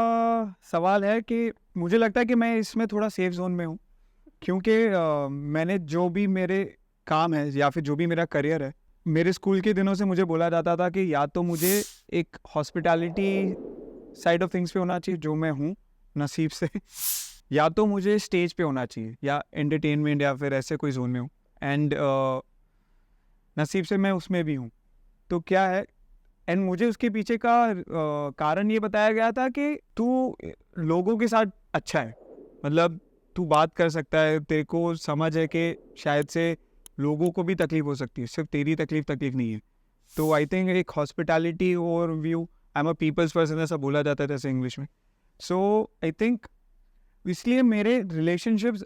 सवाल है कि मुझे लगता है कि मैं इसमें थोड़ा सेफ जोन में हूँ, क्योंकि मैंने जो भी मेरे काम है या फिर जो भी मेरा करियर है, मेरे स्कूल के दिनों से मुझे बोला जाता था कि या तो मुझे एक हॉस्पिटैलिटी साइड ऑफ थिंग्स पे होना चाहिए, जो मैं हूँ नसीब से, या तो मुझे स्टेज पे होना चाहिए या एंटरटेनमेंट या फिर ऐसे कोई जोन में हूँ, एंड नसीब से मैं उसमें भी हूँ। तो क्या है, एंड मुझे उसके पीछे का कारण ये बताया गया था कि तू लोगों के साथ अच्छा है, मतलब तू बात कर सकता है, तेरे को समझ है कि शायद से लोगों को भी तकलीफ हो सकती है, सिर्फ तेरी तकलीफ नहीं है। तो आई थिंक एक हॉस्पिटैलिटी और view, I am a people's person ऐसा बोला जाता है जैसे इंग्लिश में। सो आई थिंक इसलिए मेरे relationships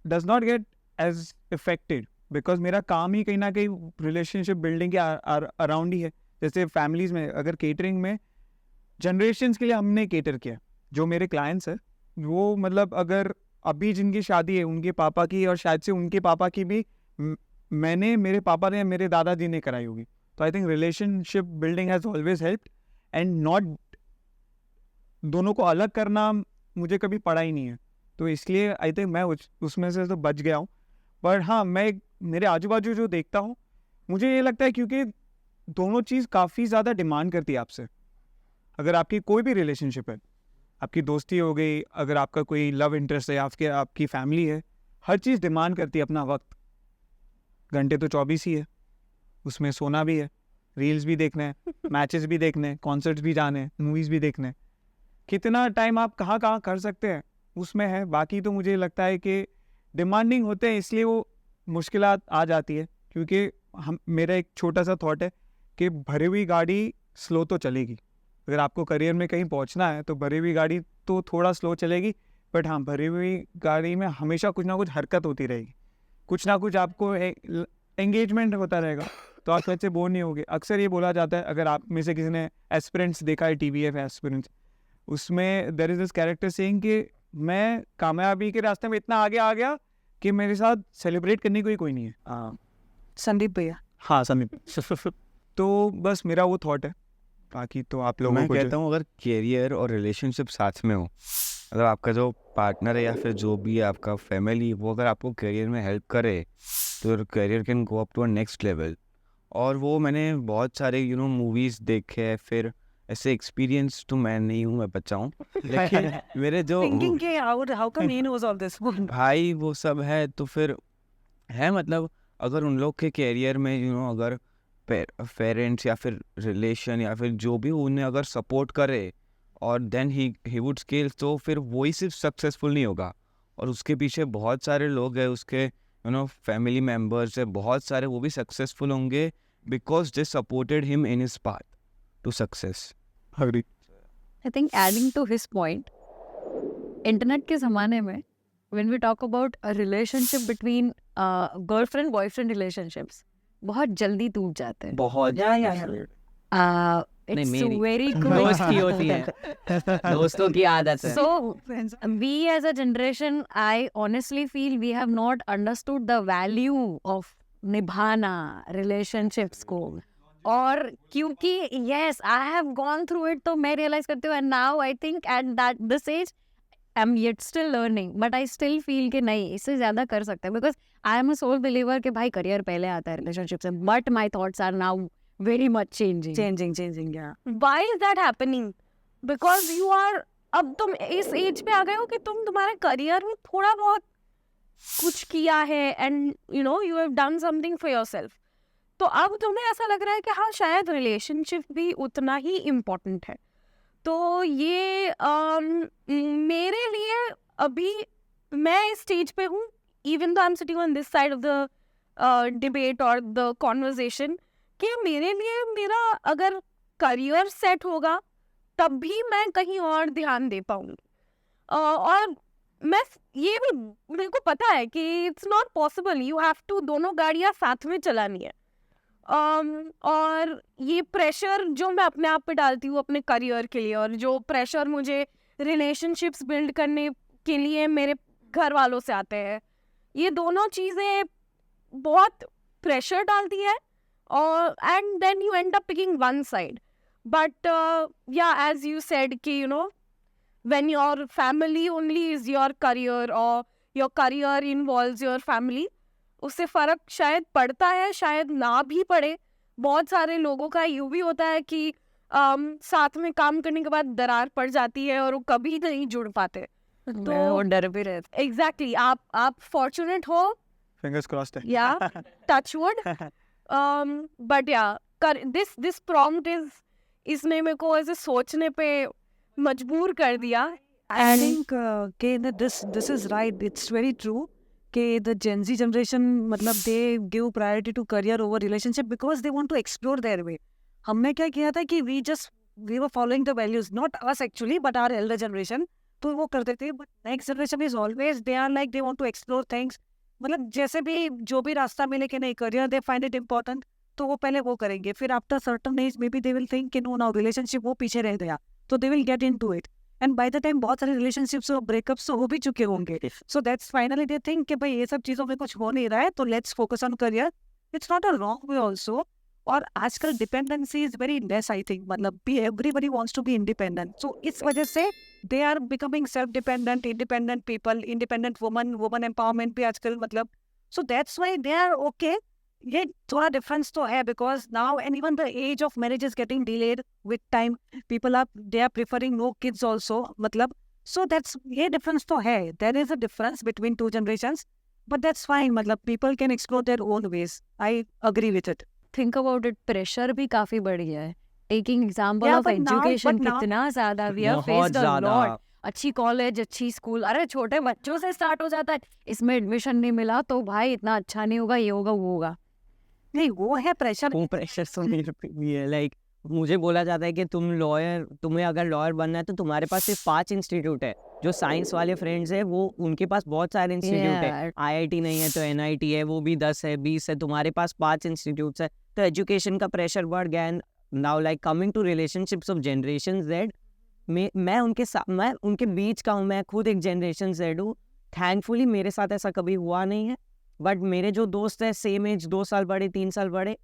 does not get as affected, because मेरा काम ही कहीं ना कहीं रिलेशनशिप बिल्डिंग के अराउंड ही है। जैसे फैमिलीज़ में, अगर केटरिंग में जनरेशन्स के लिए हमने केटर किया, जो मेरे क्लाइंट्स हैं वो, मतलब अगर अभी जिनकी शादी है उनके पापा की, और शायद से उनके पापा की भी मैंने, मेरे पापा ने, मेरे दादाजी ने कराई होगी। तो I think relationship building has always helped, and not दोनों को अलग करना मुझे कभी पड़ा ही नहीं है। तो इसलिए आई थिंक मैं उसमें से तो बच गया हूँ। पर हाँ, मैं मेरे आजू बाजू जो देखता हूँ, मुझे ये लगता है क्योंकि दोनों चीज़ काफ़ी ज़्यादा डिमांड करती है आपसे। अगर आपकी कोई भी रिलेशनशिप है, आपकी दोस्ती हो गई, अगर आपका कोई लव इंटरेस्ट है, आपकी फैमिली है, हर चीज़ डिमांड करती है अपना वक्त। घंटे तो 24 ही है, उसमें सोना भी है, रील्स भी देखने हैं, मैचेस भी देखने हैं, कॉन्सर्ट्स भी जाने हैं, मूवीज़ भी देखने हैं। कितना टाइम आप कहाँ कहाँ कर सकते हैं उसमें है। बाकी तो मुझे लगता है कि डिमांडिंग होते हैं, इसलिए वो मुश्किलात आ जाती है। क्योंकि मेरा एक छोटा सा थॉट है कि भरी हुई गाड़ी स्लो तो चलेगी। अगर आपको करियर में कहीं पहुंचना है तो भरी हुई गाड़ी तो थोड़ा स्लो चलेगी, बट हाँ, भरी हुई गाड़ी में हमेशा कुछ ना कुछ हरकत होती रहेगी, कुछ ना कुछ आपको एंगेजमेंट होता रहेगा, तो आप वैसे बोर नहीं होगे। अक्सर ये बोला जाता है, अगर आप में से किसी ने एस्पिरेंट्स देखा है, TVF एस्पिरेंट्स, उसमें there is this character saying कि मैं कामयाबी के रास्ते में इतना आगे आ गया कि मेरे साथ सेलिब्रेट करने को ही कोई नहीं है। संदीप भैया। हाँ, संदीप। तो बस मेरा वो थॉट है, बाकी तो आप लोगों मैं को कहता हूँ अगर कैरियर और रिलेशनशिप साथ में हो, अगर आपका जो पार्टनर है या फिर जो भी है आपका फैमिली, वो अगर आपको करियर में हेल्प करे तो career can go up to a next level. और वो मैंने बहुत सारे मूवीज़ देखे हैं, फिर ऐसे एक्सपीरियंस तो मैं नहीं हूँ, मैं बच्चा हूँ, लेकिन मेरे जो Thinking के how come he knows all this? भाई वो सब है, तो फिर है मतलब अगर उन लोग के कैरियर में अगर पेरेंट्स या फिर रिलेशन या फिर जो भी उन्हें अगर सपोर्ट करे और देन ही वुड स्केल, तो फिर वही सिर्फ सक्सेसफुल नहीं होगा, और उसके पीछे बहुत सारे लोग हैं, उसके फैमिली मेम्बर्स है बहुत सारे, वो भी सक्सेसफुल होंगे because they supported him in his path to success. Agree. I think adding to his point, internet के ज़माने में when we talk about a relationship between girlfriend boyfriend relationships बहुत जल्दी टूट जाते हैं। बहुत It's मेरी। very good. दोस्त की होती है, दोस्तों की आदत है। So we as a generation, I honestly feel we have not understood the value of निभाना relationships को, और क्योंकि yes I have gone through it, तो मैं realize करती हूँ, and now I think at that this age I'm yet still learning, but I still feel कि नहीं, इससे ज़्यादा कर सकते हैं, because I am a sole believer कि भाई career पहले आता है relationship से, but my thoughts are now very much changing. changing, yeah. Why is that happening? Because you are, अब तुम इस एज पे आ गए हो कि तुम्हारे करियर में थोड़ा बहुत कुछ किया है and you have done something for yourself, तो अब तुम्हें ऐसा लग रहा है कि हाँ शायद रिलेशनशिप भी उतना ही इम्पोर्टेंट है। तो ये मेरे लिए अभी मैं इस स्टेज पे हूँ, even though I am sitting on this side of the debate और द कॉन्वर्जेशन, कि मेरे लिए मेरा अगर करियर सेट होगा तब भी मैं कहीं और ध्यान दे पाऊंगी। और मैं ये भी मेरे को पता है कि it's not possible, you have to दोनों गाड़ियाँ साथ में चलानी है। और ये प्रेशर जो मैं अपने आप पे डालती हूँ अपने करियर के लिए, और जो प्रेशर मुझे रिलेशनशिप्स बिल्ड करने के लिए मेरे घर वालों से आते हैं, ये दोनों चीज़ें बहुत प्रेशर डालती है, और and then you end up picking one side. But yeah, as you said कि when your family only is your career or your career involves your family, उससे फ़र्क शायद पड़ता है, शायद ना भी पड़े। बहुत सारे लोगों का यूँ भी होता है कि साथ में काम करने के बाद दरार पड़ जाती है और वो कभी नहीं जुड़ पाते, तो वो डर भी रहता एग्जैक्टली आप फॉर्चुनेट हो, फिंगर्स क्रॉस्ड है। या टच वुड, बट या दिस प्रॉम्प्ट इसने मेरे को ऐसे सोचने पे मजबूर कर दिया। I think this is right. It's very true. कि the Gen Z generation मतलब they give priority to career over relationship because they want to explore their way. हमने क्या किया था कि we were following the values, not us actually, but our elder generation. तो वो करते थे, but next generation is always they are like they want to explore things. मतलब जैसे भी जो भी रास्ता मिले कि नहीं career they find it important, तो वो पहले वो करेंगे, फिर after certain age maybe they will think कि नो नाउ रिलेशनशिप वो पीछे रह गया, तो they will get into it, and by the time बहुत सारे रिलेशनशिप्स और ब्रेकअप्स हो भी चुके होंगे, so that's finally they think कि भाई ये सब चीज़ों में कुछ हो नहीं रहा है, तो let's focus on career. It's not a wrong way also, और आजकल dependency is very less, I think, मतलब भी everybody wants to be independent, so इस वजह से they are becoming self dependent, independent people, independent women empowerment भी आजकल, मतलब so that's why they are okay. ये थोड़ा डिफरेंस तो है, because now and even the age of marriage is getting delayed with time, people are they are preferring no kids also, मतलब so that's ये difference तो है, there is a difference between two generations, but that's fine, मतलब people can explore their own ways, I agree with it. Think about it, pressure भी काफी बढ़ गया है। Taking example Yeah, of but now- education, but now- कितना ज्यादा we are बहुत faced a ज़्यादा। लॉट। अच्छी कॉलेज, अच्छी स्कूल, अरे छोटे बच्चों से स्टार्ट हो जाता है, इसमें एडमिशन नहीं मिला तो भाई इतना अच्छा नहीं होगा, ये होगा वो होगा। नहीं वो है प्रेशर, वो प्रेशर तो मेरे पे भी है। लाइक मुझे बोला जाता है कि तुम्हें अगर लॉयर बनना है तो तुम्हारे पास सिर्फ 5 इंस्टीट्यूट है। जो साइंस वाले फ्रेंड्स है वो उनके पास बहुत सारे इंस्टीट्यूट है, Yeah. IIT नहीं है तो NIT है, वो भी 10 है 20 है, तुम्हारे पास 5 इंस्टीट्यूट है, तो एजुकेशन का प्रेशर बढ़ गया। And now like coming to relationships of generation Z, मैं उनके बीच का हूँ, मैं खुद एक जनरेशन Z हूँ। थैंकफुली मेरे साथ ऐसा कभी हुआ नहीं है, बट मेरे जो दोस्त है सेम एज, 2 साल बड़े 3 साल बड़े,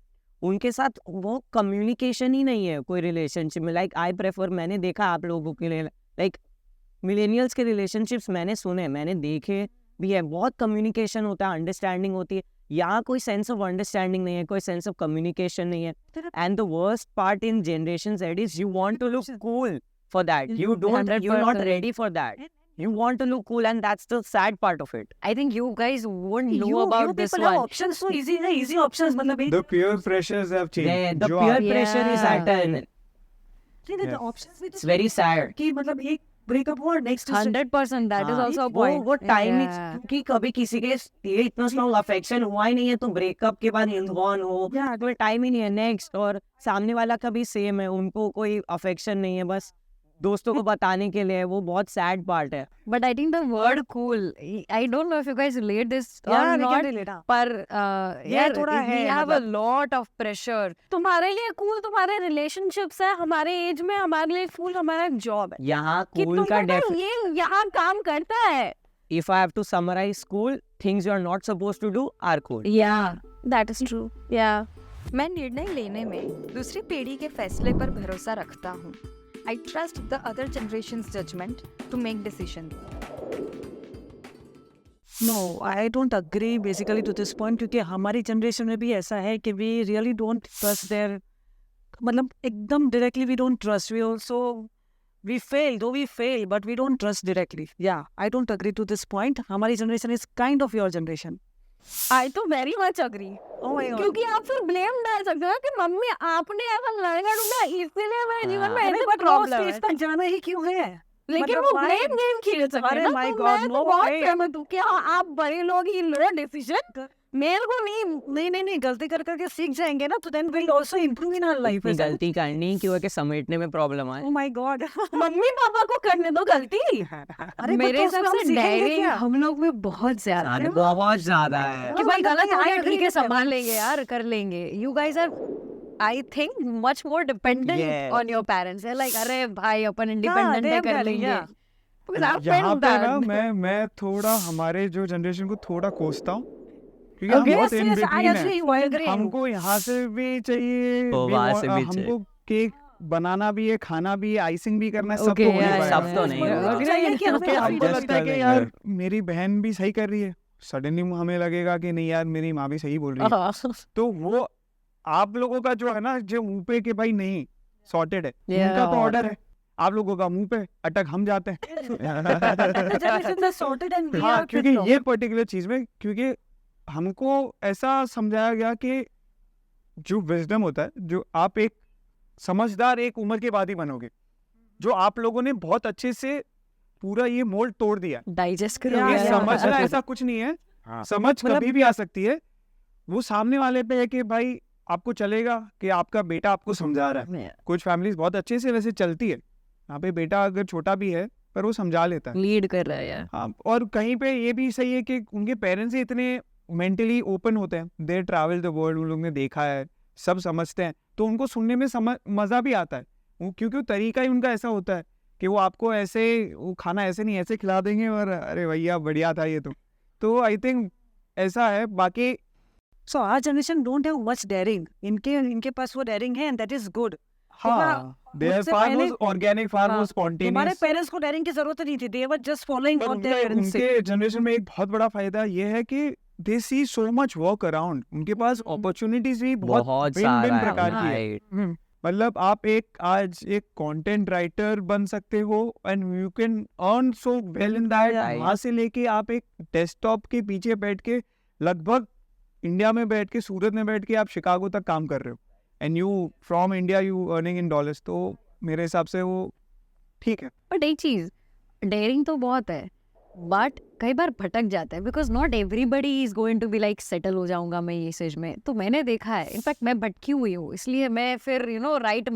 उनके साथ वो कम्युनिकेशन ही नहीं है कोई रिलेशनशिप में। लाइक आई प्रेफर, मैंने देखा आप लोगों के लिए, लाइक मिलेनियल्स के रिलेशनशिप्स मैंने सुने, मैंने देखे भी है, बहुत कम्युनिकेशन होता है, अंडरस्टैंडिंग होती है। यहाँ कोई सेंस ऑफ अंडरस्टैंडिंग नहीं है, कोई सेंस ऑफ कम्युनिकेशन नहीं है। And the worst part in generation Z is you want to look cool for that, you not 100% ready for that. You want to look cool, and that's the sad part of it. I think you guys won't know you about this people have one. options so easy है, easy options मतलब The peer pressures have changed. The जो peer आप- pressure is at an. the Yes. options with It's very sad. कि मतलब एक breakup हुआ next 100% that is हाँ, also a वो point. वो टाइम Yeah. क्योंकि कभी किसी के ये इतना स्ट्रॉन्ग अफेक्शन हुआ ही नहीं है, तो ब्रेकअप के बाद गॉन हो तो टाइम ही नहीं है नेक्स्ट। और सामने वाला का भी सेम है, उनको कोई अफेक्शन नहीं है, बस दोस्तों को बताने के लिए। वो बहुत सैड पार्ट है। But I think the word cool, I don't know if you guys relate this or Yeah, we not, can relate, हाँ. पर यार थोड़ा we है, have a मतलब- lot of pressure. तुम्हारे लिए कूल तुम्हारे रिलेशनशिप्स है, हमारे एज में हमारे लिए कूल हमारा जॉब है यहाँ कि कूल का तुमको ये यहाँ काम करता है। if I have to summarize school, things you are not supposed to do are cool. Yeah. That is true या मैं निर्णय लेने में दूसरी पीढ़ी के फैसले पर भरोसा रखता हूँ। I trust the other generations judgement to make decision. No, I don't agree basically to this point क्योंकि हमारी जनरेशन में भी ऐसा है कि we really don't trust their मतलब एकदम directly we don't trust. We also we fail, though we fail, but we don't trust directly. Yeah, I don't agree to this point. हमारी generation is kind of your generation. आई तो very much agree, Oh my God. क्योंकि आप फिर blame डाल सकते हो कि mummy आपने ऐसा लड़का ढूंढा इसीलिए मेरे जीवन में अरे ऐसे but वो प्रॉब्लम stage है। तक जाना ही क्यों है? लेकिन मतलब वो why? ब्लेम गेम खेल सकते अरे हैं ना। my तो God, मैं no तो बहुत way. सहमत हूँ कि हाँ, आप बड़े लोग ही लो डिसीजन, मेरे को नहीं। नहीं गलती कर करके सीख जाएंगे ना, तो then we'll also improve in our life. इतनी गलती करनी क्यों है कि समेटने में प्रॉब्लम आए। Oh my God. Mummy papa को करने दो गलती। अरे मेरे तो हिसाब उसमें हम से सीखेंगे डायरिंग क्या? हम लोग में बहुत ज्यादा है बहुत ज्यादा है। कि भाई गलत हो I गया agree ठीक है with you. संभाल लेंगे यार कर लेंगे। You guys are I think much more dependent Yes. on your parents. They're like अरे भाई अपन they इंडिपेंडेंट है have कर that, लेंगे। yeah. Because I've यहाँ felt पे ना that. मैं थोड़ा हमारे जो जनरेशन को थोड़ा कोसता हूँ क्योंकि हम Okay. बहुत Yes, in yes, I between agree. है। I agree. हमको यहाँ से भी चाहिए, तो we वहाँ want- से भी हमको केक बनाना भी है, खाना भी है, आइसिंग भी करना है, सब Okay, तो हो नहीं yeah, पाएगा। सब तो नहीं होगा। मुझे चाहिए कि हमें क्योंकि हमको adjust लगता है कर कि लेंगे। यार मेरी बहन भी सही कर रही है, सडनली हमें लगेगा कि नहीं यार मेरी माँ भी सही बोल रही है। तो वो आप लोगों का जो है ना, जो मुंह पे कि भाई नहीं सॉर्टेड है, उनका तो ऑर्डर है, आप लोगों का मुंह पे अटक हम जाते हैं। sorted and we हाँ, are क्योंकि fit now. ये पर्टिकुलर चीज में क्योंकि हमको ऐसा समझाया गया कि जो विजडम होता है, जो आप एक समझदार एक उम्र के बाद ही बनोगे, जो आप लोगों ने बहुत अच्छे से पूरा ये मोल्ड तोड़ दिया। Digest Yeah, करोगे yeah. समझना ऐसा कुछ नहीं है, हाँ। समझ मतलब- कभी भी आ सकती है। वो सामने वाले पे है कि भाई आपको चलेगा कि आपका बेटा आपको समझा रहा है। कुछ फैमिलीज बहुत अच्छे से वैसे चलती है, यहाँ पे बेटा अगर छोटा भी है पर वो समझा लेता है। लीड कर रहा है यार। हाँ, और कहीं पे ये भी सही है कि उनके पेरेंट्स ही इतने मेंटली ओपन होते हैं, दे ट्रैवल द वर्ल्ड, उन लोग ने देखा है, सब समझते हैं, तो उनको सुनने में मज़ा भी आता है। क्योंकि वो तरीका ही उनका ऐसा होता है कि वो आपको ऐसे वो खाना ऐसे नहीं ऐसे खिला देंगे और अरे भैया बढ़िया था ये तो आई थिंक ऐसा है। बाकी So our generation don't have much daring. इनके पास वो daring है and that is good. हाँ, they are उससे far पहले- more organic, far more हाँ, spontaneous। हमारे पेरेंट्स को daring की जरूरत नहीं थी. They were just following पर what their parents said. उनके जनरेशन में एक बहुत बड़ा फायदा ये है कि दे सी सो मच वर्क अराउंड, उनके पास अपॉर्चुनिटीज भी बहुत बहुत भिन्न सारा प्रकार की है। है। मतलब आप आज एक कंटेंट राइटर बन सकते हो and you can earn so well in that. Right. वहाँ से लेके आप एक डेस्कटॉप के पीछे बैठ के लगभग इंडिया में बैठ के, सूरत में बैठ के आप शिकागो तक काम कर रहे हो and you from India you earning in dollars. तो मेरे हिसाब से वो ठीक है। बट एक चीज डेयरिंग तो बहुत है बट कई बार भटक जाता है because not everybody is going to be like settle हो जाऊंगा मैं ये स्टेज में। तो मैंने देखा है, इनफैक्ट मैं भटकी हुई हूँ, इसलिए मैं फिर राइट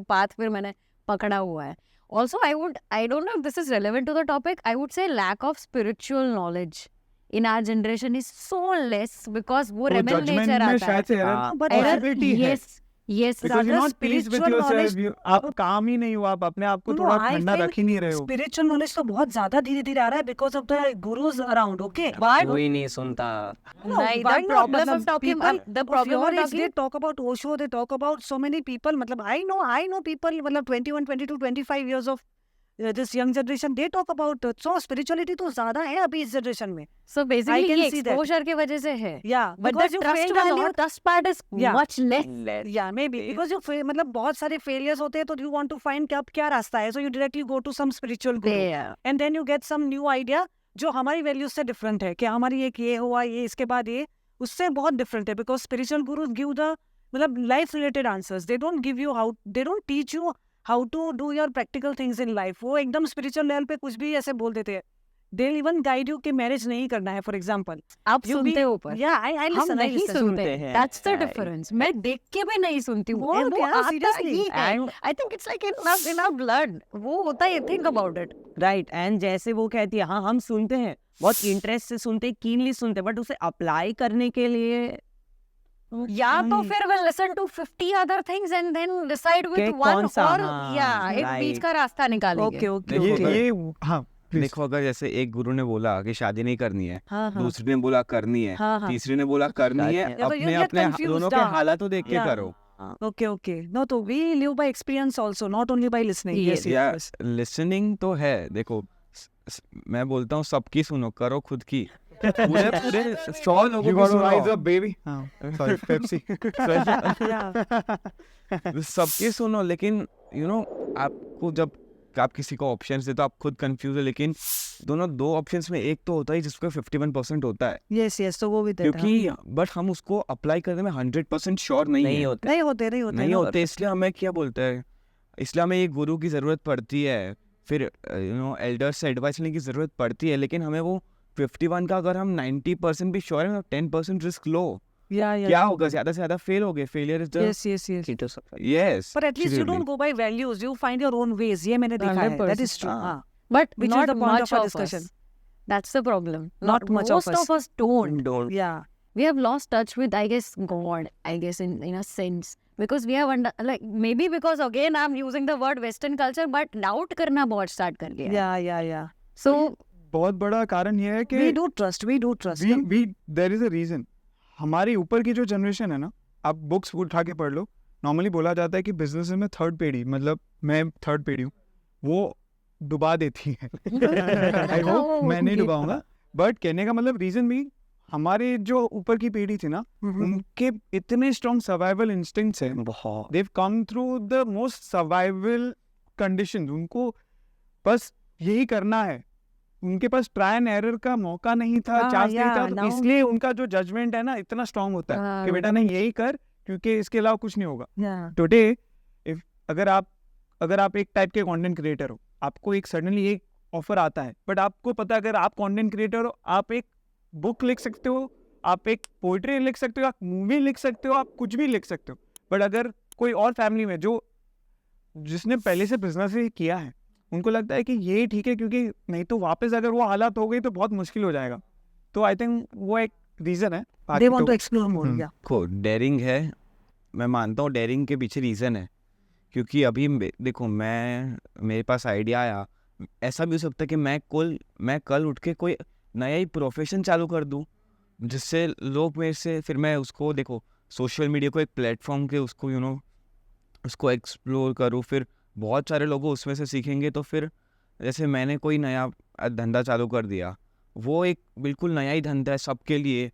पाथ फिर मैंने पकड़ा हुआ है। Also I don't know this is relevant to the topic, I would say lack of spiritual knowledge in our generation is so less because वो वो rebel judgment nature में आता शायद से हाँ, but possibility है। yes yes Because you're not pleased with spiritual yourself, knowledge- आप काम ही नहीं हो, आप अपने आप को No, थोड़ा I ठंडा feel रख ही नहीं रहे हो। Spiritual knowledge तो बहुत ज्यादा धीरे-धीरे आ रहा है because of the gurus around. Okay. But कोई नहीं सुनता। नहीं, why the not? problem मतलब of talking people the of problem your of age, talking they talk about Osho, they talk about so many people. मतलब I know people मतलब 21, 22, 25 years of this young generation, they talk about so spirituality तो ज़्यादा है अभी इस generation में. So basically can ये see that. exposure की वजह से है. Yeah, But because the you trust failed a value, lot. trust part is Yeah. much less. Yeah, maybe because you मतलब बहुत सारे failures होते हैं तो you want to find कि अब क्या रास्ता है, so you directly go to some spiritual guru There. and then you get some new idea जो हमारी values से different है कि हमारी एक ये हुआ ये इसके बाद ये उससे बहुत different है because spiritual gurus give the मतलब life related answers. They don't give you how, they don't teach you how to do your practical things in life. वो एकदम spiritual level पे कुछ भी ऐसे बोल देते हैं. They'll even guide you कि marriage नहीं करना है, for example. आप You सुनते be- हो पर Yeah, I हम listen, I नहीं listen. सुनते हैं। That's the Right. difference. मैं देख के भी नहीं सुनती हूँ वो And वो क्या, आता seriously? ही है I think it's like in our blood. वो होता है think about it. Right and जैसे वो कहती है हाँ हम सुनते हैं, बहुत इंटरेस्ट से सुनते, कीनली सुनते, बट उसे अप्लाई करने के लिए या तो फिर we'll listen to 50 other things and then decide with कि one कौन सा, और हाँ, yeah एक बीच right. का रास्ता निकालेंगे. Okay, okay, देखो, okay. ये हाँ please. देखो अगर जैसे एक गुरु ने बोला कि शादी नहीं करनी है, हाँ, हाँ. दूसरे ने बोला करनी है, हाँ, हाँ. तीसरे ने बोला करनी है, Yeah, but you अपने get अपने confused, दोनों के हाँ. हालातों देख के Yeah. करो. Okay, okay. No, तो we live by experience also, not only by listening. Yes, या yes. लिसनिंग तो है, देखो मैं बोलता हूँ सबकी सुनो, करो खुद की. पूरे पूरे 100 लोगों You की got to rise सुनो. up, baby. हाँ, sorry, Pepsi. Yeah. सबकी सुनो, लेकिन आपको जब आप किसी को ऑप्शन दे तो आप खुद कंफ्यूज है, लेकिन दोनों दो ऑप्शंस में एक तो होता है जिसको 51% होता है, Yes, yes. तो वो भी देता है. क्योंकि बट हम उसको अप्लाई करने में 100% श्योर नहीं नहीं है. होता। नहीं होते नहीं ना. होते, इसलिए हमें क्या बोलते हैं, इसलिए हमें एक गुरु की ज़रूरत पड़ती है, फिर एल्डर्स से एडवाइस लेने की ज़रूरत पड़ती है, लेकिन हमें वो 51 का अगर हम 90% भी श्योर है, 10% रिस्क लो. Yeah, yeah. क्या होगा, ज़्यादा से ज़्यादा फेल हो गए, failure is Yes, yes, yes. Yes. But at least you don't go by values. You find your own ways. ये मैंने देखा है. That is true. हाँ. हाँ. But Which is not the point much of our of discussion. us. That's the problem. Not much of Most us. of us don't. Don't. Yeah. We have lost touch with, I guess, God. I guess in a sense, because we have like maybe because again I'm using the word Western culture, but doubt करना बहुत start कर लिया. Yeah, yeah, yeah. So बहुत बड़ा कारण ये है कि We do trust. We do trust. There is a reason. हमारे ऊपर की जो जनरेशन है ना, आप बुक्स उठा के पढ़ लो, नॉर्मली बोला जाता है कि बिजनेस में थर्ड पीढ़ी, मतलब मैं थर्ड पीढ़ी हूँ, वो डुबा देती है. आई होप मैं नहीं डुबाऊंगा, बट कहने का मतलब रीजन भी हमारे जो ऊपर की पीढ़ी थी ना, उनके इतने स्ट्रॉन्ग सर्वाइवल इंस्टिंक्ट्स हैं. बहुत they've come through the most survival conditions. उनको बस यही करना है, उनके पास ट्राई एंड एरर का मौका नहीं था, हाँ, चांस नहीं था, yeah, तो now- इसलिए उनका जो जजमेंट है ना इतना स्ट्रांग होता है हाँ, कि बेटा नहीं यही कर, क्योंकि इसके अलावा कुछ नहीं होगा. Yeah. टुडे इफ अगर आप एक टाइप के कंटेंट क्रिएटर हो, आपको एक सडनली एक ऑफर आता है, बट आपको पता है अगर आप कंटेंट क्रिएटर हो, आप एक बुक लिख सकते हो, आप एक पोइट्री लिख सकते हो, आप मूवी लिख सकते हो, आप कुछ भी लिख सकते हो. बट अगर कोई और फैमिली में जिसने पहले से बिजनेस ही किया है, उनको लगता है कि यही ठीक है, क्योंकि नहीं तो वापस अगर वो हालात हो गई तो बहुत मुश्किल हो जाएगा. तो आई थिंक वो एक रीजन है. बाकी They want तो- to explore more. Yeah. देखो डेयरिंग है, मैं मानता हूँ डेयरिंग के पीछे रीज़न है, क्योंकि अभी देखो मेरे पास आइडिया आया, ऐसा भी हो सकता है कि मैं कल उठ के कोई नया ही प्रोफेशन चालू कर दूँ, जिससे लोग मेरे से, फिर मैं उसको देखो सोशल मीडिया को एक प्लेटफॉर्म के उसको उसको एक्सप्लोर करूँ, फिर बहुत सारे लोग उसमें से सीखेंगे, तो फिर जैसे मैंने कोई नया धंधा चालू कर दिया, वो एक बिल्कुल नया ही धंधा है सबके लिए,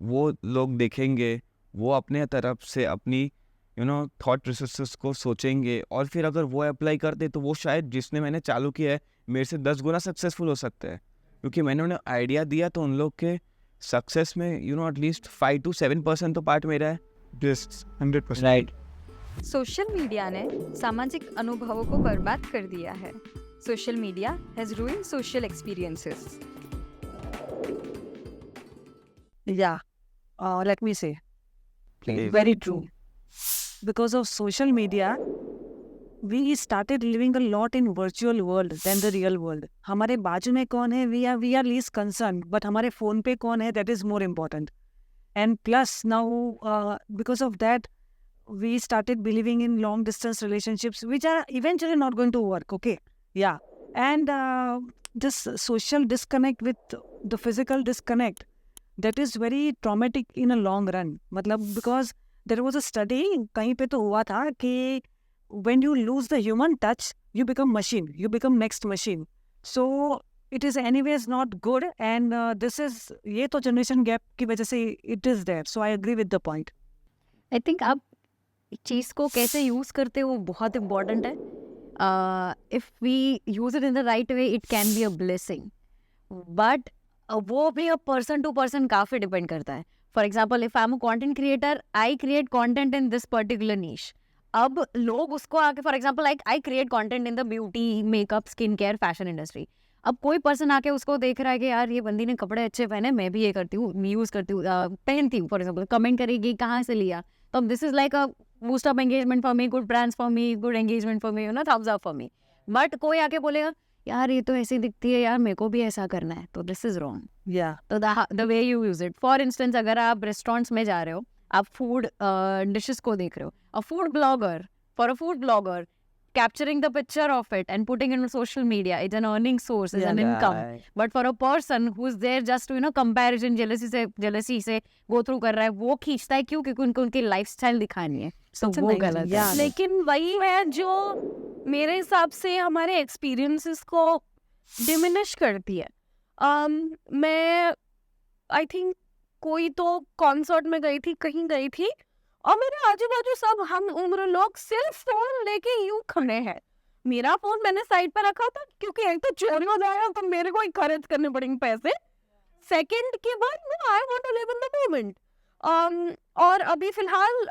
वो लोग देखेंगे, वो अपने तरफ से अपनी थॉट प्रोसेसेस को सोचेंगे, और फिर अगर वो अप्लाई करते तो वो शायद जिसने मैंने चालू किया है मेरे से 10 गुना सक्सेसफुल हो सकते हैं, क्योंकि मैंने उन्हें आइडिया दिया, तो उन लोग के सक्सेस में एटलीस्ट 5 to 7% तो पार्ट मेरा है. Yes, 100%. राइट. सोशल मीडिया ने सामाजिक अनुभवों को बर्बाद कर दिया है. Social media has ruined social experiences. Yeah. Let me say. Please. Very true. Because of social media, we started living a lot in virtual world than the real world. हमारे बाजू में कौन है, we are least concerned, but हमारे phone पे कौन है, that is more important. And plus now, because of that, we started believing in long distance relationships, which are eventually not going to work. Okay, yeah. And this social disconnect with the physical disconnect, that is very traumatic in a long run. मतलब because there was a study कहीं पे तो हुआ था कि when you lose the human touch, you become machine. You become next machine. So it is anyways not good. And this is ये तो generation gap की वजह से it is there. So I agree with the point. I think आप चीज़ को कैसे use करते हो वो बहुत इम्पोर्टेंट है. If we use it in the right way it can be a blessing, but वो भी अब पर्सन टू पर्सन काफ़ी डिपेंड करता है. For example if I am a content creator, I create content in this particular niche. अब लोग उसको आके, for example like I create content in the beauty, makeup, skin care, fashion industry. अब कोई person आके उसको देख रहा है कि यार ये बंदी ने कपड़े अच्छे पहने, मैं भी ये करती हूँ, यूज़ करती हूँ, पहनती हूँ, फॉर एग्जाम्पल कमेंट करेगी कहाँ से लिया. तो this is like a boost up engagement for me, good brands for me, good engagement for me, you know, thumbs up for me. But कोई आके बोलेगा यार ये तो ऐसी दिखती है, यार मेरे को भी ऐसा करना है, तो दिस इज रॉन्ग. Yeah. तो the way you use it. For instance अगर आप रेस्टोरेंट्स में जा रहे हो, आप फूड डिशेस को देख रहे हो, अ food blogger, for a food blogger, capturing the picture of it and putting it on social media, it's an earning source, it's an income. But for a person who's there just to, you know, comparison, jealousy से go through कर रहा है, वो खींचता है क्यों? क्योंकि उनको उनकी लाइफस्टाइल दिखानी है. So वो गलत है. लेकिन वही है जो मेरे हिसाब से हमारे एक्सपीरियंसेस को डिमिनिश करती है. मैं आई थिंक कोई तो कॉन्सर्ट में गई थी, कहीं गई थी, और मेरे आजू बाजू सब हम उम्र लोग सिर्फ फोन लेके यूं खड़े हैं. मेरा फोन मैंने साइड पर रखा था क्योंकि एक तो चोरी हो जाएगा तो मेरे को ही खर्च करने पड़ेंगे पैसे. सेकंड के बाद I want to live in the moment. और अभी फिलहाल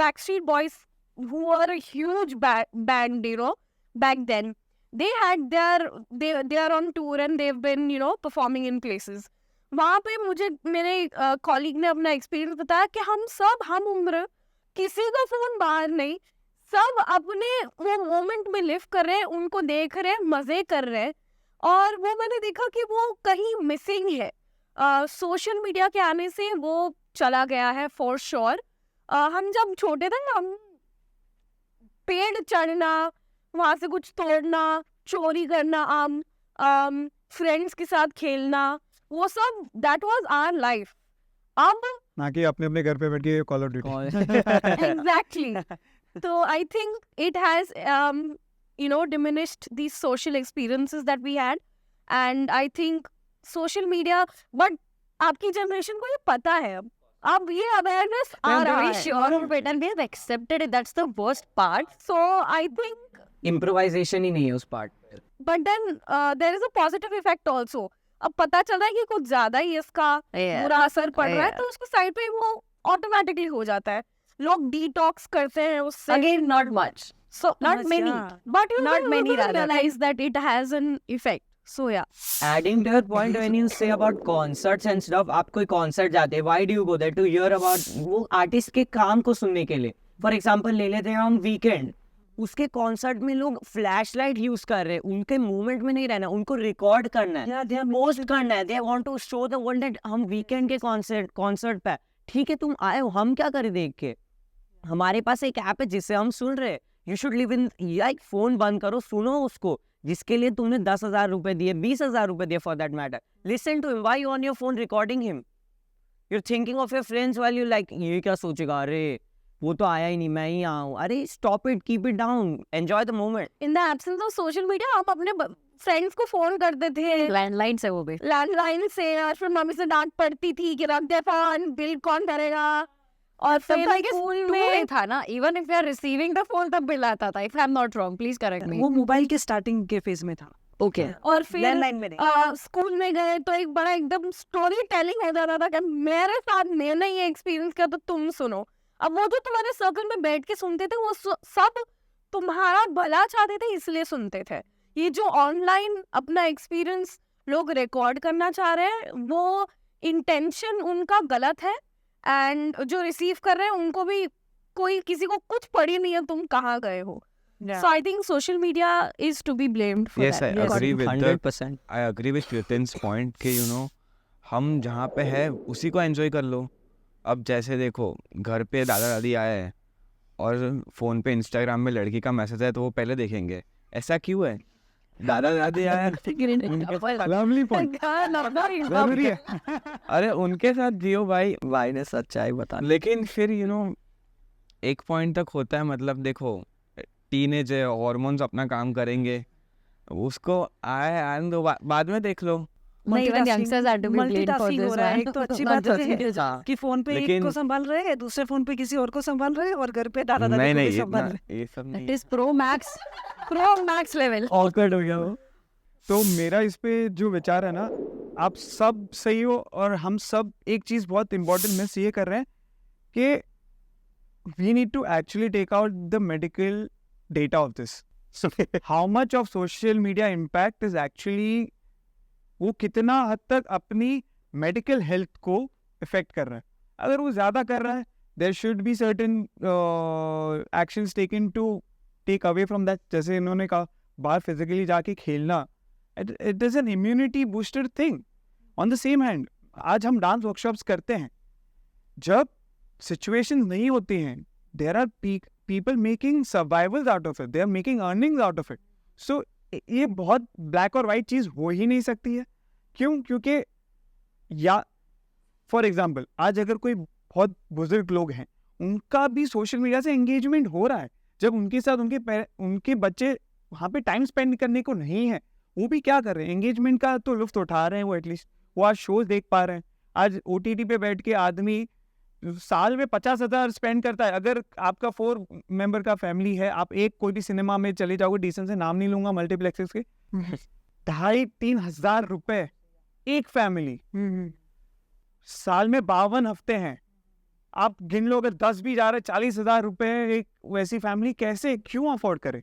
Backstreet Boys who were a huge band, you know, back then, they are on tour and they've been, you know, performing in places. वहाँ पे मुझे मेरे colleague ने अपना experience बताया कि हम उम्र किसी का फोन बाहर नहीं, सब अपने वो मोमेंट में लिव कर रहे हैं, उनको देख रहे हैं, मजे कर रहे हैं. और वो मैंने देखा कि वो कहीं मिसिंग है. सोशल मीडिया के आने से वो चला गया है फॉर श्योर. हम जब छोटे थे हम पेड़ चढ़ना, वहाँ से कुछ तोड़ना, चोरी करना, फ्रेंड्स के साथ खेलना, वो सब दैट वाज आवर लाइफ. अब ना कि अपने अपने घर पे बैठ के कॉल ऑफ ड्यूटी. एग्जैक्टली. तो I think it has you know diminished these social experiences that we had, and I think social media, but आपकी जनरेशन को ये पता है अब ये awareness आ रहा है. sure of it and we have accepted it. That's the worst part. So I think improvisation ही नहीं है उस part. but then there is a positive effect also. अब पता चल रहा है कि कुछ ज्यादा ही इसका बुरा असर पड़ रहा है, तो उसको साइड पे वो ऑटोमेटिकली हो जाता है. लोग डिटॉक्स करते हैं उससे. Again, not much. So not Much, many, yeah. but you Not many rather. realize that it has an effect. So yeah. Adding to your point when you say about concerts and stuff, आप कोई concert जाते हैं, why do you go there? To hear about वो artist के काम को सुनने के लिए. For example ले लेते हैं हम Weekend, उसके कॉन्सर्ट में लोग फ्लैश लाइट यूज कर रहे हैं, उनके मूवमेंट में नहीं रहना, उनको रिकॉर्ड करना है, पोस्ट करना है. They want to show the world that हम वीकेंड के कॉन्सर्ट पे. ठीक है तुम आए हो, हम क्या करें देख के? हमारे पास एक ऐप है जिससे हम सुन रहे हैं. You should live in, like phone बंद करो, सुनो उसको जिसके लिए तुमने 10,000 रुपए दिए, 20,000 रुपए दिए, for that matter. Listen to him. Why on your phone recording him? You are thinking of your friends while you like ये क्या सोचेगा, अरे वो तो आया ही नहीं, मैं ही आया हूँ. अरे stop it, keep it down, enjoy the moment. In the absence of social media, हम अपने फ्रेंड्स को फोन करते थे लैंडलाइन से, वो भी लैंडलाइन से, और फिर मम्मी से डांट पड़ती थी कि रख दे फोन, बिल कौन करेगा. और फिर स्कूल में था ना, even if you are receiving the phone तब बिल आता था. If I am not wrong, please correct me. वो मोबाइल के स्टार्टिंग के फेज में था. ओके. और फिर लैंडलाइन में नहीं. स्कूल में गए तो एक बड़ा एकदम स्टोरी टेलिंग हो जाता था कि मेरे साथ मैंने ये एक्सपीरियंस किया तो तुम सुनो. अब वो जो तुम्हारे सर्कल में बैठ के सुनते थे वो सब तुम्हारा भला चाहते थे, इसलिए सुनते थे. ये जो ऑनलाइन अपना एक्सपीरियंस लोग रिकॉर्ड करना चाह रहे हैं, वो इंटेंशन उनका गलत है, एंड जो रिसीव कर रहे हैं उनको भी कोई किसी को कुछ पड़ी नहीं है तुम कहाँ गए हो. Yeah. So I think social media is to be blamed for Yes, that. I agree with that. 100%. I agree with Nitin's point कि you know हम जहाँ पे है उसी को एंजॉय कर लो. अब जैसे देखो घर पे दादा दादी आए हैं और फ़ोन पे इंस्टाग्राम में लड़की का मैसेज है तो वो पहले देखेंगे. ऐसा क्यों है? दादा दादी आए, लवली पॉइंट. जरूरी है. अरे उनके साथ जियो भाई. भाई ने सच्चाई बता. लेकिन फिर एक पॉइंट तक होता है. मतलब देखो टीनेज है, हॉर्मोन्स अपना काम करेंगे, उसको आए दो, बाद में देख लो। नहीं, even youngsters are to be blamed for multitasking this हो रहा है। one. एक तो अच्छी Not बात just है kids. कि फोन पे एक लेकिन- को संभाल रहे हैं, दूसरे फोन पे किसी और को संभाल रहे हैं, और घर पे दादा दादी नहीं को नहीं भी संभाल रहे इतना ये सब That नहीं। is pro max level. Awkward हो गया वो। तो मेरा इस पे जो विचार है ना, आप सब सही हो, और हम सब एक चीज़ बहुत इंपॉर्टेंट मिस ये कर रहे हैं कि we need to actually take out the medical data of this. How much of social media impact is actually, वो कितना हद तक अपनी मेडिकल हेल्थ को इफेक्ट कर रहा है। अगर वो ज़्यादा कर रहा है, there should be certain actions taken to take away from that. जैसे इन्होंने कहा, बाहर फिजिकली जाके खेलना, it is an immunity booster thing. On the same hand, आज हम डांस वर्कशॉप्स करते हैं, जब सिचुएशन नहीं होती हैं, there are people making survivals out of it, they are making earnings out of it. So ये बहुत ब्लैक और वाइट चीज़ हो ही नहीं सकती है। क्यों? क्योंकि या फॉर एग्जाम्पल, आज अगर कोई बहुत बुजुर्ग लोग हैं, उनका भी सोशल मीडिया से एंगेजमेंट हो रहा है, जब उनके साथ उनके बच्चे वहाँ पे टाइम स्पेंड करने को नहीं है, वो भी क्या कर रहे हैं, एंगेजमेंट का तो लुफ्त उठा रहे हैं। वो एटलीस्ट वो आज शोज देख पा रहे हैं। आज OTT पे बैठ के आदमी साल में 50,000 स्पेंड करता है। अगर आपका 4 मेंबर का फैमिली है, आप एक कोई भी सिनेमा में चले जाओगे, डिसेंट से नाम नहीं लूंगा, मल्टीप्लेक्सेस के, 2,500-3 हजार रुपए एक फैमिली। साल में 52 हफ्ते हैं, आप गिन लो, अगर 10 भी जा रहे, 40,000 रुपए एक वैसी फैमिली कैसे, क्यों अफोर्ड करे